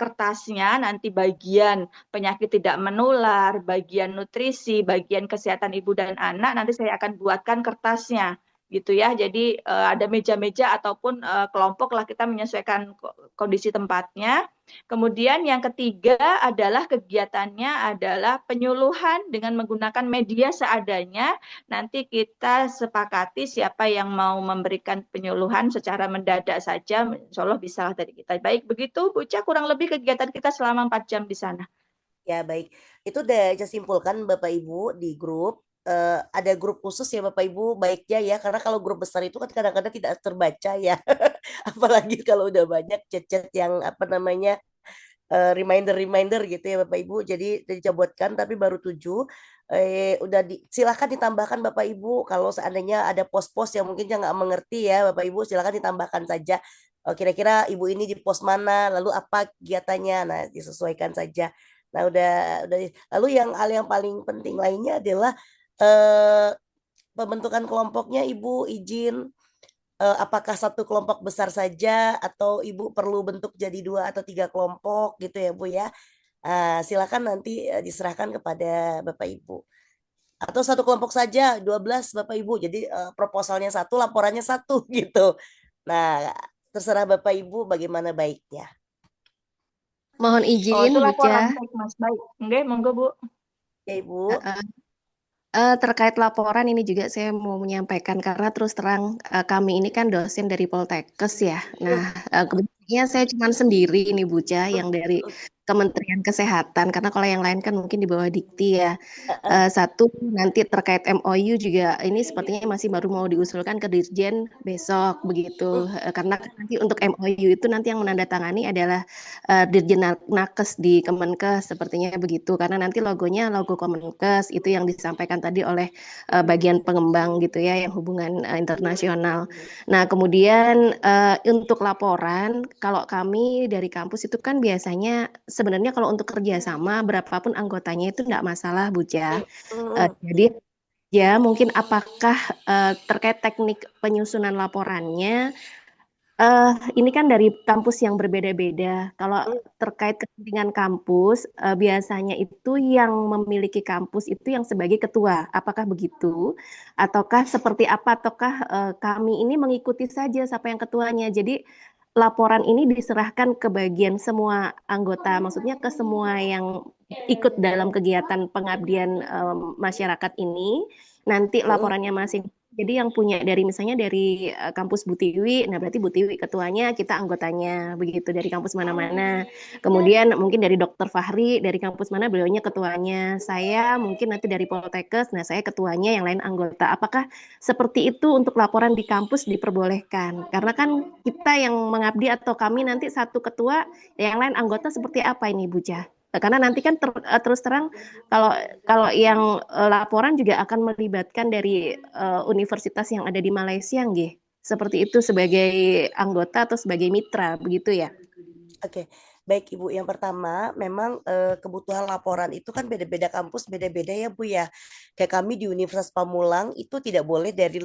kertasnya, nanti bagian penyakit tidak menular, bagian nutrisi, bagian kesehatan ibu dan anak, nanti saya akan buatkan kertasnya gitu ya. Jadi ada meja-meja ataupun kelompok lah, kita menyesuaikan kondisi tempatnya. Kemudian yang ketiga adalah kegiatannya adalah penyuluhan dengan menggunakan media seadanya. Nanti kita sepakati siapa yang mau memberikan penyuluhan secara mendadak saja, insya Allah bisa dari kita. Baik, begitu Bu Ca, kurang lebih kegiatan kita selama 4 jam di sana. Ya, baik. Itu udah saya simpulkan Bapak Ibu di grup. Ada grup khusus ya Bapak Ibu, baiknya ya, karena kalau grup besar itu kan kadang-kadang tidak terbaca ya. Apalagi kalau udah banyak chat-chat yang apa namanya reminder-reminder gitu ya Bapak Ibu. Jadi dicobatkan tapi baru 7. Silakan ditambahkan Bapak Ibu kalau seandainya ada pos-pos yang mungkin nggak mengerti ya Bapak Ibu, silakan ditambahkan saja. Kira-kira Ibu ini di pos mana, lalu apa kegiatannya, nah disesuaikan saja. Nah udah. Lalu hal yang paling penting lainnya adalah pembentukan kelompoknya Ibu izin apakah satu kelompok besar saja atau Ibu perlu bentuk jadi 2 atau 3 kelompok gitu ya Bu ya. Silakan nanti diserahkan kepada Bapak Ibu. Atau satu kelompok saja 12 Bapak Ibu. Jadi proposalnya 1, laporannya 1 gitu. Nah, terserah Bapak Ibu bagaimana baiknya. Mohon Oh, izin, itu Bu laporan Ca. Mas. Baik. Oke, monggo Bu. Ya Ibu. Terkait laporan ini juga saya mau menyampaikan karena terus terang kami ini kan dosen dari Poltekkes ya. Nah, kebetulannya saya cuma sendiri ini Bu Ca yang dari Kementerian Kesehatan, karena kalau yang lain kan mungkin di bawah Dikti ya. Satu, nanti terkait MOU juga ini sepertinya masih baru mau diusulkan ke Dirjen besok begitu. Karena nanti untuk MOU itu nanti yang menandatangani adalah Dirjen Nakes di Kemenkes sepertinya begitu. Karena nanti logonya logo Kemenkes, itu yang disampaikan tadi oleh bagian pengembang gitu ya, yang hubungan internasional. Nah, kemudian untuk laporan, kalau kami dari kampus itu kan biasanya sebenarnya kalau untuk kerjasama berapapun anggotanya itu enggak masalah Bu Ca. Jadi ya mungkin apakah terkait teknik penyusunan laporannya ini kan dari kampus yang berbeda-beda. Kalau terkait kepentingan kampus, biasanya itu yang memiliki kampus itu yang sebagai ketua. Apakah begitu? Ataukah seperti apa? Ataukah kami ini mengikuti saja siapa yang ketuanya? Jadi laporan ini diserahkan ke bagian semua anggota, maksudnya ke semua yang ikut dalam kegiatan pengabdian masyarakat ini. Nanti laporannya masing. Jadi yang punya dari misalnya dari kampus Bu Tiwi, nah berarti Bu Tiwi ketuanya, kita anggotanya begitu dari kampus mana-mana. Kemudian mungkin dari Dr. Fahri dari kampus mana beliaunya ketuanya. Saya mungkin nanti dari Poltekkes, nah saya ketuanya, yang lain anggota. Apakah seperti itu untuk laporan di kampus diperbolehkan? Karena kan kita yang mengabdi atau kami nanti satu ketua, yang lain anggota seperti apa ini Bu Ca? Karena nanti kan terus terang kalau yang laporan juga akan melibatkan dari universitas yang ada di Malaysia, nggih. Seperti itu sebagai anggota atau sebagai mitra, begitu ya? Oke. Baik Ibu, yang pertama memang kebutuhan laporan itu kan beda-beda kampus, beda-beda ya Bu ya. Kayak kami di Universitas Pamulang itu tidak boleh dari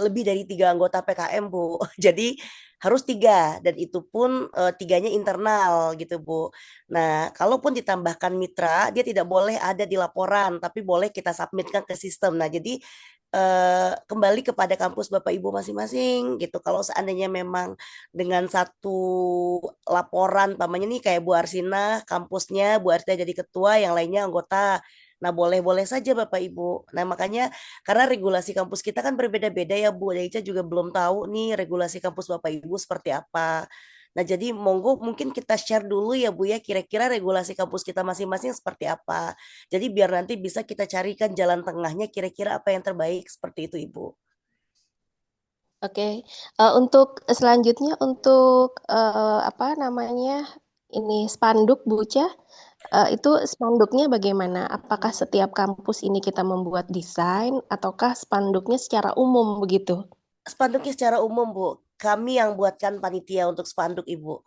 lebih dari 3 anggota PKM Bu. Jadi harus 3 dan itu pun 3-nya internal gitu Bu. Nah, kalaupun ditambahkan mitra, dia tidak boleh ada di laporan, tapi boleh kita submitkan ke sistem. Nah, jadi kembali kepada kampus Bapak Ibu masing-masing gitu. Kalau seandainya memang dengan satu laporan, pamannya nih kayak Bu Arsina, kampusnya Bu Arsina jadi ketua, yang lainnya anggota. Nah, boleh-boleh saja Bapak Ibu. Nah, makanya karena regulasi kampus kita kan berbeda-beda ya Bu. Ica juga belum tahu nih regulasi kampus Bapak Ibu seperti apa. Nah, jadi monggo mungkin kita share dulu ya Bu ya, kira-kira regulasi kampus kita masing-masing seperti apa. Jadi biar nanti bisa kita carikan jalan tengahnya kira-kira apa yang terbaik seperti itu Ibu. Oke, untuk selanjutnya untuk apa namanya ini spanduk Bu Cia, itu spanduknya bagaimana? Apakah setiap kampus ini kita membuat desain ataukah spanduknya secara umum begitu? Spanduknya secara umum Bu. Kami yang buatkan panitia untuk spanduk Ibu.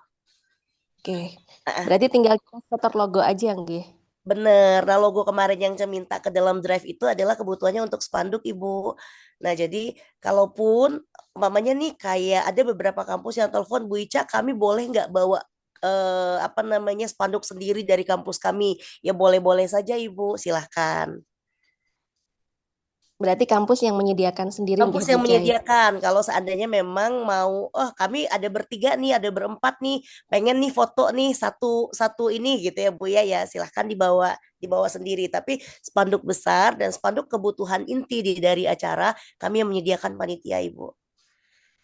Oke, Ah, berarti tinggal kita setor logo aja nggih. bener. Nah, logo kemarin yang saya minta ke dalam drive itu adalah kebutuhannya untuk spanduk, Ibu. Nah, jadi kalaupun umpamanya nih kayak ada beberapa kampus yang telepon Bu Ica, kami boleh nggak bawa apa namanya spanduk sendiri dari kampus kami? Ya boleh-boleh saja, Ibu. Silahkan. Berarti kampus yang menyediakan sendiri nggih Kampus Bu yang Cia ya? menyediakan kalau seandainya memang mau, oh kami ada bertiga nih, ada berempat nih, pengen nih foto nih satu satu ini gitu ya Bu ya, ya silahkan dibawa dibawa sendiri. Tapi spanduk besar dan spanduk kebutuhan inti dari acara kami yang menyediakan panitia Ibu.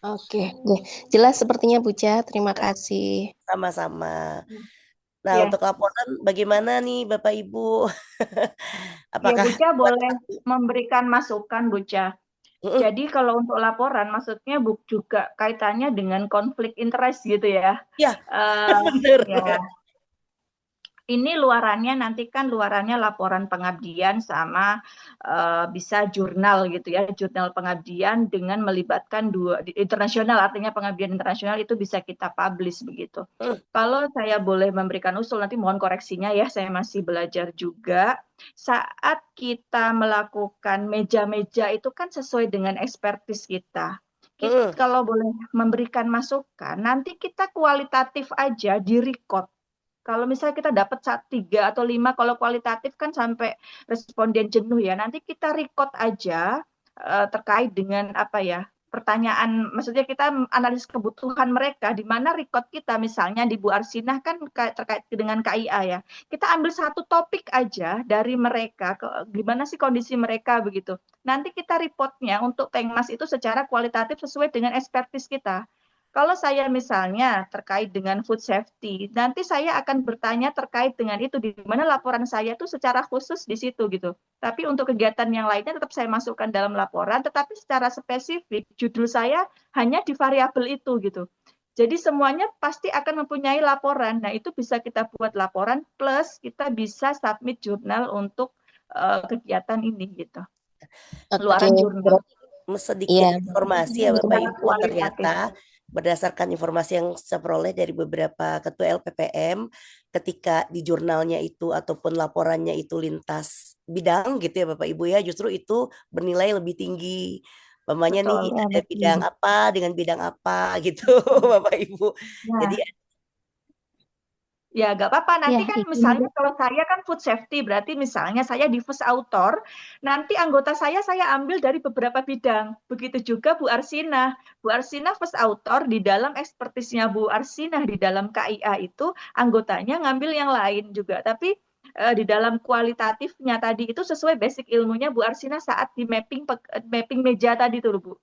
Oke, nggih. Jelas sepertinya Bu Cia, terima kasih. Sama-sama. Nah Ya, untuk laporan bagaimana nih Bapak Ibu? ya Apakah Buca boleh memberikan masukan Buca. Mm-mm, Jadi kalau untuk laporan, maksudnya juga kaitannya dengan konflik interest gitu ya. ya Eh, bener. ya, ini luarannya nanti kan luarannya laporan pengabdian sama bisa jurnal gitu ya, jurnal pengabdian dengan melibatkan dua internasional, artinya pengabdian internasional itu bisa kita publish begitu. Mm, Kalau saya boleh memberikan usul, nanti mohon koreksinya ya, saya masih belajar juga. Saat kita melakukan meja-meja itu kan sesuai dengan ekspertis kita. mm, Kalau boleh memberikan masukan, nanti kita kualitatif aja di record. Kalau misalnya kita dapat 3 atau 5, kalau kualitatif kan sampai responden jenuh ya. Nanti kita record aja terkait dengan apa ya, pertanyaan, maksudnya kita analisis kebutuhan mereka, di mana record kita misalnya di Bu Arsinah kan terkait dengan KIA ya. Kita ambil satu topik aja dari mereka, gimana sih kondisi mereka begitu. Nanti kita reportnya untuk Pengmas itu secara kualitatif sesuai dengan ekspertis kita. Kalau saya misalnya terkait dengan food safety, nanti saya akan bertanya terkait dengan itu, di mana laporan saya itu secara khusus di situ gitu. Tapi untuk kegiatan yang lainnya tetap saya masukkan dalam laporan, tetapi secara spesifik judul saya hanya di variabel itu gitu. Jadi semuanya pasti akan mempunyai laporan. Nah, itu bisa kita buat laporan plus kita bisa submit jurnal untuk kegiatan ini gitu. Oke, Luaran jurnal sedikit iya, informasi ya Bapak secara Ibu, kualitatif. ternyata berdasarkan informasi yang saya peroleh dari beberapa ketua LPPM, ketika di jurnalnya itu ataupun laporannya itu lintas bidang gitu ya Bapak Ibu ya, justru itu bernilai lebih tinggi. Umpamanya nih Betul. iya ada bidang betul. apa dengan bidang apa gitu Bapak Ibu. Jadi Nah, ya, nggak apa-apa. Ya, Nanti kan itu misalnya kalau saya kan food safety, berarti misalnya saya di first author, nanti anggota saya ambil dari beberapa bidang. Begitu juga Bu Arsina. Bu Arsina first author, di dalam ekspertisnya Bu Arsina, di dalam KIA itu, anggotanya ngambil yang lain juga. Tapi di dalam kualitatifnya tadi itu sesuai basic ilmunya Bu Arsina saat di mapping meja tadi tuh, Bu.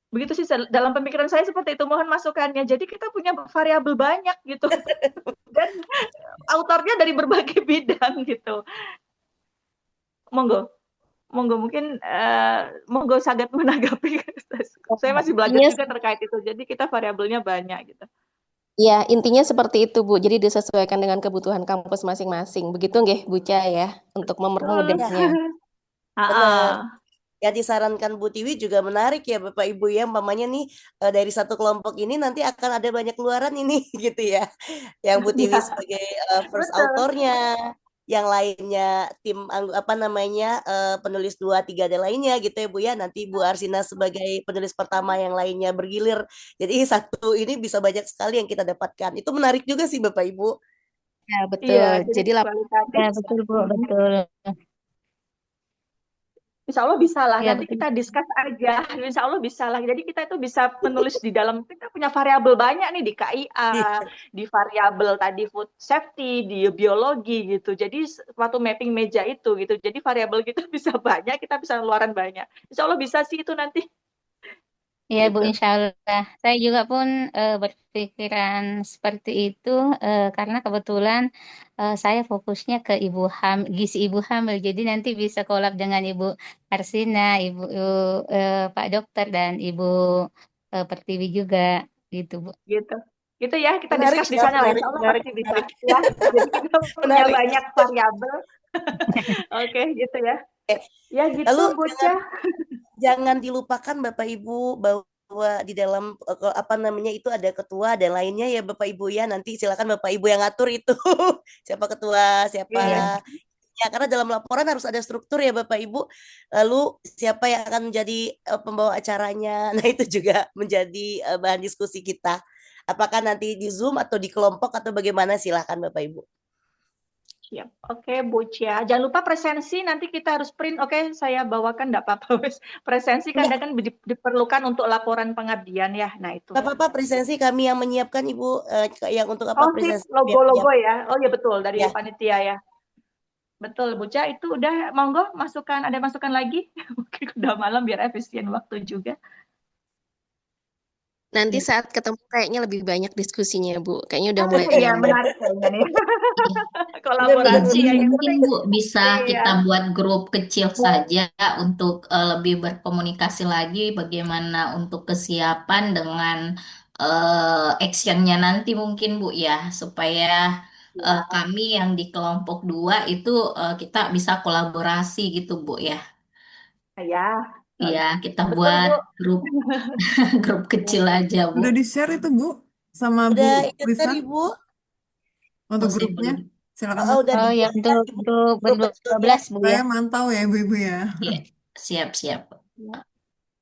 Begitu sih dalam pemikiran saya seperti itu, mohon masukannya. Jadi kita punya variabel banyak gitu. Dan autornya dari berbagai bidang gitu. Monggo, monggo mungkin monggo sangat menanggapi. Saya masih belajar intinya juga terkait itu. Jadi kita variabelnya banyak gitu. ya intinya seperti itu Bu. Jadi disesuaikan dengan kebutuhan kampus masing-masing. Begitu nggih Bu Cia ya untuk Betul. ya mempermudahnya. benar. Ah, yang disarankan Bu Tiwi juga menarik ya Bapak Ibu ya, umpamanya nih dari satu kelompok ini nanti akan ada banyak keluaran ini gitu ya. Yang Bu Tiwi Iya, sebagai first betul. authornya, yang lainnya tim apa namanya penulis 2 3 dan lainnya gitu ya Bu ya. Nanti Bu Arsina sebagai penulis pertama, yang lainnya bergilir. Jadi satu ini bisa banyak sekali yang kita dapatkan. Itu menarik juga sih Bapak Ibu. Ya, Iya, betul. jadi Jadi kualitatif. Ya, betul Bu, betul. Insya Allah bisa lah, Ya, nanti betul. kita discuss aja. Insya Allah bisa lah. Jadi kita itu bisa menulis di dalam, kita punya variabel banyak nih di KIA, di variabel tadi food safety, di biologi gitu. Jadi suatu mapping meja itu gitu. Jadi variabel kita bisa banyak, kita bisa ngeluaran banyak. Insya Allah bisa sih itu nanti. Ya Bu, Gitu. insya Allah. Saya juga pun berpikiran seperti itu karena kebetulan saya fokusnya ke gizi ibu hamil. Jadi nanti bisa kolab dengan Ibu Arsina, Ibu Pak Dokter dan Ibu Pertiwi juga gitu Bu. Gitu. Gitu ya, kita Menarik discuss di ya, sana lah. menarik, Insya Allah menarik, pasti bisa. menarik. Ya, jadi kita punya Menarik. banyak variabel. Oke, gitu ya. Ya gitu, Lalu bocah. jangan dilupakan Bapak Ibu bahwa di dalam apa namanya itu ada ketua dan lainnya ya Bapak Ibu ya. Nanti silakan Bapak Ibu yang ngatur itu. Siapa ketua, siapa Iya. ya, karena dalam laporan harus ada struktur ya Bapak Ibu. Lalu siapa yang akan menjadi pembawa acaranya. Nah, itu juga menjadi bahan diskusi kita. Apakah nanti di Zoom atau di kelompok atau bagaimana, silakan Bapak Ibu. Siap. Oke, Bu Cia. Jangan lupa presensi, nanti kita harus print. Oke, saya bawakan, enggak apa-apa. Presensi Enggak, kadang kan diperlukan untuk laporan pengabdian ya. Nah, itu. enggak apa-apa, presensi kami yang menyiapkan Ibu. Yang untuk apa Oh, sip. presensi kami yang Logo-logo menyiapkan. ya. Oh, ya betul. Dari Ya. panitia ya. Betul, Bu Cia. Itu udah, monggo masukan. Ada masukan lagi? Mungkin udah malam biar efisien waktu juga. nanti saat ketemu kayaknya lebih banyak diskusinya, Bu. Kayaknya udah mulai Iya, pengen. menarik kayaknya nih. Benar-benar. Kolaborasi Izin ya. Yang mungkin penting. Bu bisa Iya. kita buat grup kecil saja untuk lebih berkomunikasi lagi bagaimana untuk kesiapan dengan actionnya nanti mungkin Bu ya supaya kami yang di kelompok 2 itu kita bisa kolaborasi gitu Bu ya. Ya. Iya, kita Betul, buat Bu. grup grup kecil aja Bu. Udah di-share itu Bu sama Bu Udah itu Risa tadi Bu. untuk Masih grupnya. belum. Silakan Oh, Mas. udah Oh ya, dibuatkan Ibu untuk grup kecilnya. ber-12 Bu Saya ya. mantau ya Ibu-ibu ya. Iya, siap-siap.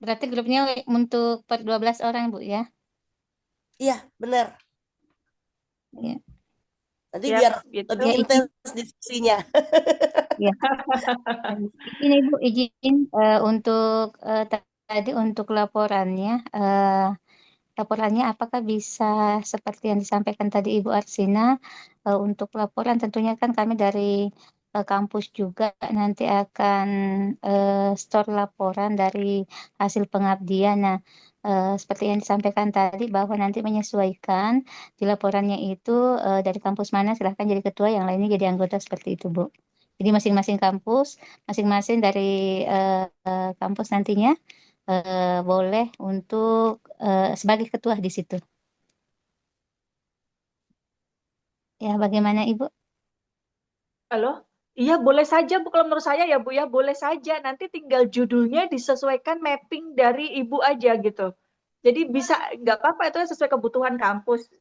Berarti grupnya untuk per 12 orang Bu ya. Iya, benar. Ya. Nanti Siap, biar gitu. lebih Ya, izin. intens diskusinya. Ya. Ini Ibu izin untuk tadi untuk laporannya apakah bisa seperti yang disampaikan tadi Ibu Arsina untuk laporan tentunya kan kami dari kampus juga nanti akan store laporan dari hasil pengabdian. Nah, seperti yang disampaikan tadi bahwa nanti menyesuaikan di laporannya itu dari kampus mana silahkan jadi ketua, yang lainnya jadi anggota seperti itu Bu. Jadi masing-masing kampus, masing-masing dari kampus nantinya boleh untuk sebagai ketua di situ. Ya, bagaimana Ibu? Halo? Iya, boleh saja Bu. Kalau menurut saya ya Bu ya, boleh saja. Nanti tinggal judulnya disesuaikan mapping dari Ibu aja gitu. Jadi bisa, nggak apa-apa, itu sesuai kebutuhan kampus.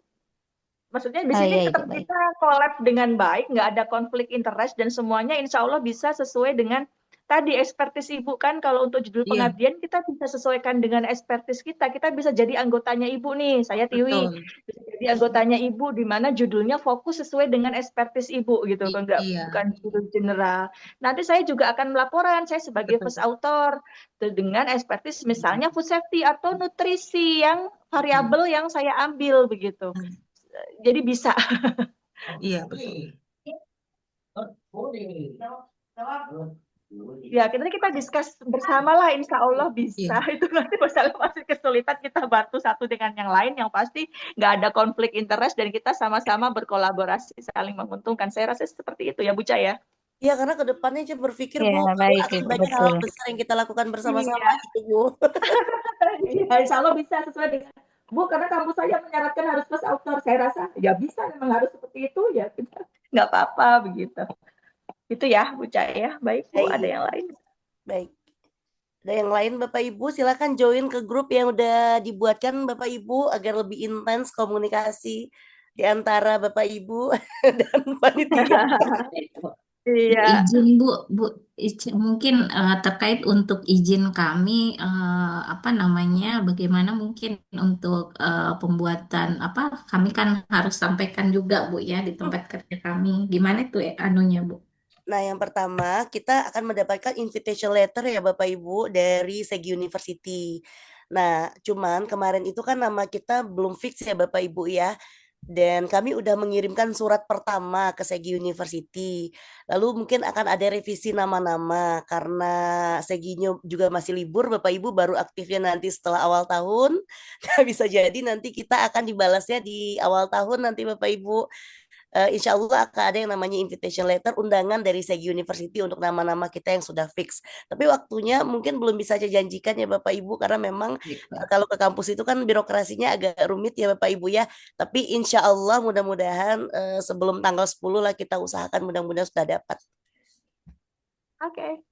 Maksudnya di Oh sini iya Ibu, tetap baik. kita collab dengan baik, nggak ada konflik interest, dan semuanya insya Allah bisa sesuai dengan tadi expertise Ibu kan. Kalau untuk judul Iya, pengabdian kita bisa sesuaikan dengan expertise kita. Kita bisa jadi anggotanya Ibu nih, saya Tiwi. betul. Bisa jadi anggotanya Ibu di mana judulnya fokus sesuai dengan expertise Ibu gitu kan, nggak, Iya, bukan judul general. Nanti saya juga akan melaporan saya sebagai betul. first author dengan expertise misalnya food safety atau nutrisi yang variabel yang saya ambil begitu. Jadi bisa. Iya, betul. Ya, kita discuss bersama lah, insya Allah bisa. Iya. Itu nanti misalnya masih kesulitan, kita bantu satu dengan yang lain, yang pasti nggak ada konflik interest, dan kita sama-sama berkolaborasi, saling menguntungkan. Saya rasa seperti itu ya, Bu Caya. Iya, karena ke depannya aja berpikir Ya, Bu, baik akan Ibu, banyak betul. hal besar yang kita lakukan bersama-sama Iya, gitu Bu. iya, insya Allah bisa sesuai dengan Bu, karena kampus saya menyarankan harus plus author. Saya rasa ya bisa, memang harus seperti itu ya, nggak apa-apa begitu. Itu ya, Bu Caya. Baik Bu, ada Baik, yang lain? baik. Ada yang lain Bapak Ibu, silakan join ke grup yang udah dibuatkan Bapak Ibu agar lebih intens komunikasi di antara Bapak Ibu dan panitia. Iya. Izin Bu, mungkin terkait untuk izin kami, apa namanya, bagaimana mungkin untuk pembuatan apa, kami kan harus sampaikan juga Bu ya di tempat kerja kami. Gimana tuh anunya Bu? Nah, yang pertama kita akan mendapatkan invitation letter ya Bapak Ibu dari Segi University. Nah, cuman kemarin itu kan nama kita belum fix ya Bapak Ibu ya. Dan kami udah mengirimkan surat pertama ke Segi University. Lalu mungkin akan ada revisi nama-nama karena Seginya juga masih libur, Bapak Ibu baru aktifnya nanti setelah awal tahun. Nah, bisa jadi nanti kita akan dibalasnya di awal tahun nanti Bapak Ibu. Insya Allah akan ada yang namanya invitation letter undangan dari Segi University untuk nama-nama kita yang sudah fix. Tapi waktunya mungkin belum bisa saya janjikan ya Bapak Ibu karena memang kalau ke kampus itu kan birokrasinya agak rumit ya Bapak Ibu ya. Tapi insya Allah mudah-mudahan sebelum tanggal 10 lah kita usahakan mudah-mudahan sudah dapat. Oke.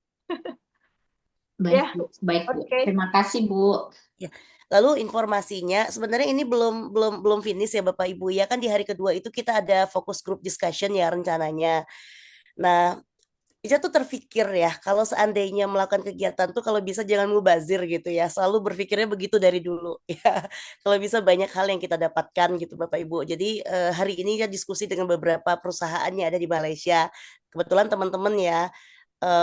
Baik Ya, Bu, baik Bu. oke. Terima kasih Bu. Ya. Lalu informasinya sebenarnya ini belum finish ya Bapak Ibu ya kan di hari kedua itu kita ada fokus group discussion ya rencananya. Nah, Ica tuh terfikir ya, kalau seandainya melakukan kegiatan tuh kalau bisa jangan mubazir gitu ya. Selalu berpikirnya begitu dari dulu ya. Kalau bisa banyak hal yang kita dapatkan gitu Bapak Ibu. Jadi hari ini ya diskusi dengan beberapa perusahaan yang ada di Malaysia. Kebetulan teman-teman ya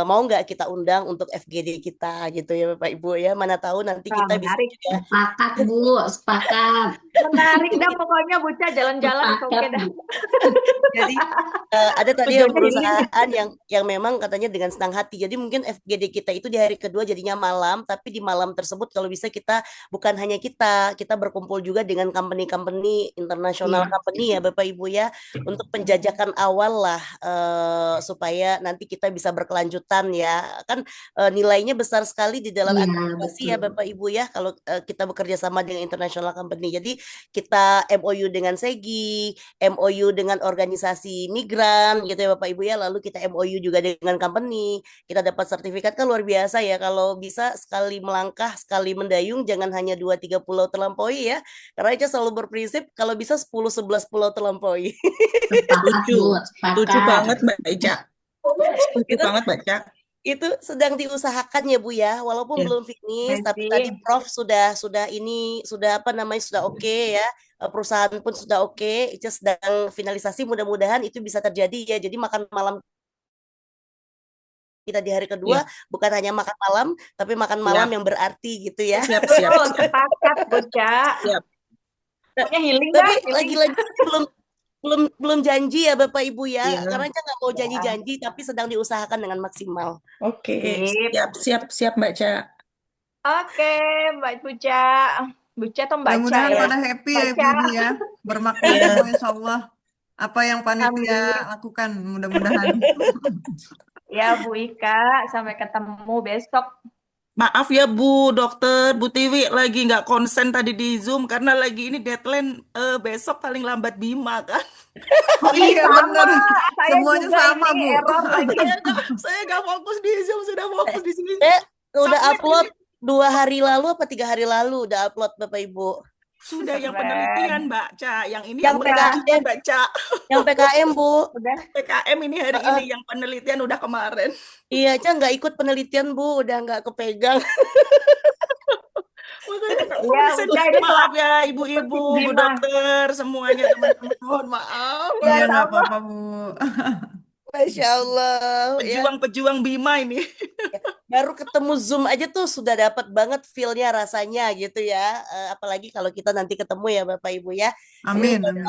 mau nggak kita undang untuk FGD kita gitu ya Bapak Ibu ya. Mana tahu nanti Wah, kita bisa menarik. juga. Sepakat Bu, sepakat. Menarik dah pokoknya Buca jalan-jalan oke Sepakat dah. Bu. Jadi ada tadi yang Tujuannya healing. perusahaan yang memang katanya dengan senang hati. Jadi mungkin FGD kita itu di hari kedua jadinya malam, tapi di malam tersebut kalau bisa kita bukan hanya kita berkumpul juga dengan company-company internasional Iya. company ya Bapak Ibu ya untuk penjajakan awal lah supaya nanti kita bisa berkelanjutan ya. Kan nilainya besar sekali di dalam Iya, administrasi ya betul. Bapak Ibu ya kalau kita bekerja sama dengan international company. Jadi kita MOU dengan Segi, MOU dengan organisasi migran gitu ya Bapak Ibu ya. Lalu kita MOU juga dengan company. Kita dapat sertifikat kan luar biasa ya. Kalau bisa sekali melangkah, sekali mendayung jangan hanya 2-3 pulau terlampaui ya. Karena Ica selalu berprinsip kalau bisa 10-11 pulau terlampaui. Sepakat Bu, Setuju sepakat. banget Mbak Ica. Setuju Itu banget Mbak Ica. itu sedang diusahakan ya Bu ya, walaupun Ya. belum finish, tapi tadi Amazing. Prof sudah apa namanya sudah oke ya, perusahaan pun sudah oke, itu sedang finalisasi, mudah-mudahan itu bisa terjadi ya. Jadi makan malam kita di hari kedua Ya. bukan hanya makan malam, tapi makan malam Siap. yang berarti gitu ya. Siap. Betul, sepakat Buca. Siap. Pokoknya healing Tapi dah, healing. lagi-lagi belum janji ya Bapak Ibu ya, Iya. karena Ica nggak mau janji-janji, tapi sedang diusahakan dengan maksimal. Oke. Sip. Siap Mbak Ica. Oke, Mbak Buca. Buca atau Mbak Ca Mudah-mudahan ya? pada happy ya Mbak Ca. Ibu-Ibu ya. Bermakna Iya. semua insya Allah. Apa yang panitia Amin. lakukan mudah-mudahan. Ya Bu Ika, sampai ketemu besok. Maaf ya Bu Dokter, Bu Tiwi lagi nggak konsen tadi di Zoom karena lagi ini deadline besok paling lambat Bima kan. Oh iya benar. Saya Semuanya juga sama ini Bu. error lagi. Saya nggak fokus di Zoom, sudah fokus di sini. Udah Submit upload ini. 2 hari lalu apa 3 hari lalu udah upload Bapak Ibu. Sudah yang Keren. penelitian Mbak Ca, yang ini Yang yang penelitian PKM. Mbak Ca. Yang PKM Bu. Udah. PKM ini hari ini, yang penelitian udah kemarin. Iya, Ca nggak ikut penelitian Bu, udah nggak kepegang. Makanya nggak Iya, konsen. udah ini Maaf ya ibu-ibu, Bu Bima. Dokter, semuanya teman-teman, mohon maaf. Iya Ya, nggak sama. apa-apa Bu. Masya Allah ya. Pejuang-pejuang Bima ini. Baru ketemu Zoom aja tuh sudah dapat banget feel-nya rasanya gitu ya. Apalagi kalau kita nanti ketemu ya Bapak Ibu ya. Ini Amin.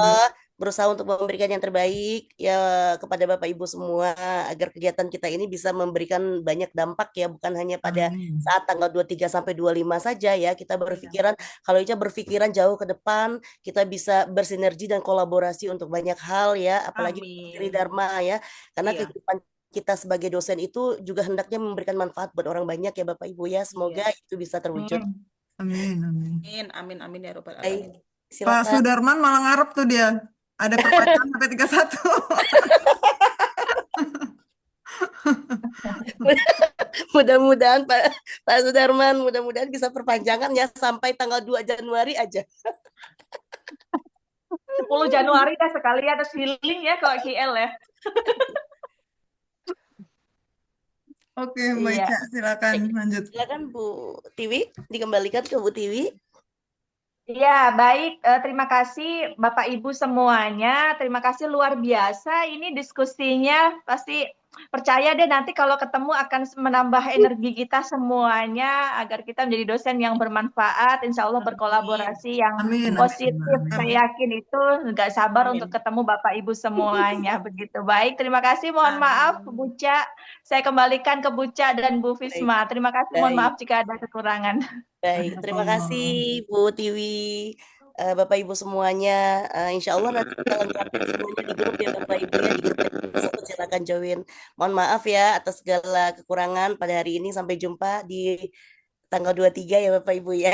berusaha untuk memberikan yang terbaik ya kepada Bapak Ibu semua agar kegiatan kita ini bisa memberikan banyak dampak ya, bukan hanya pada Amin. saat tanggal 23 sampai 25 saja ya. Kita berpikiran kalau Ica berpikiran jauh ke depan, kita bisa bersinergi dan kolaborasi untuk banyak hal ya, apalagi Amin. Sri Dharma ya. Karena Iya. kehidupan kita sebagai dosen itu juga hendaknya memberikan manfaat buat orang banyak ya Bapak Ibu ya. Semoga itu bisa terwujud. Amin. Amin ya robbal Baik, alamin. Pak silakan. Sudarman malah ngarep tuh dia. Ada perpanjangan sampai 31. Mudah-mudahan Pak Pak Sudarman, mudah-mudahan bisa perpanjangan ya sampai tanggal 2 Januari aja. 10 Januari dah sekalian terus healing ya kalau KL ya. Oke, Mbak Iya. Ica, silakan Baik, lanjut. silakan Bu Tiwi, dikembalikan ke Bu Tiwi. Ya, baik. Terima kasih Bapak Ibu semuanya. Terima kasih luar biasa. Ini diskusinya pasti percaya deh nanti kalau ketemu akan menambah energi kita semuanya agar kita menjadi dosen yang bermanfaat. Insya Allah berkolaborasi yang Amin, amin, positif. Mbak. Saya yakin itu nggak sabar Amin. untuk ketemu Bapak Ibu semuanya. Begitu baik. Terima kasih. Mohon maaf Bu Ca. Saya kembalikan ke Bu Ca dan Bu Baik, Fisma. Terima kasih. Mohon baik, maaf jika ada kekurangan. baik. Terima kasih Bu Tiwi, Bapak Ibu semuanya. Insya Allah nanti kita lengkapin semuanya di grup ya Bapak Ibu ya, di grup tersebut silakan join. Mohon maaf ya atas segala kekurangan pada hari ini. Sampai jumpa di tanggal 23 ya Bapak Ibu ya.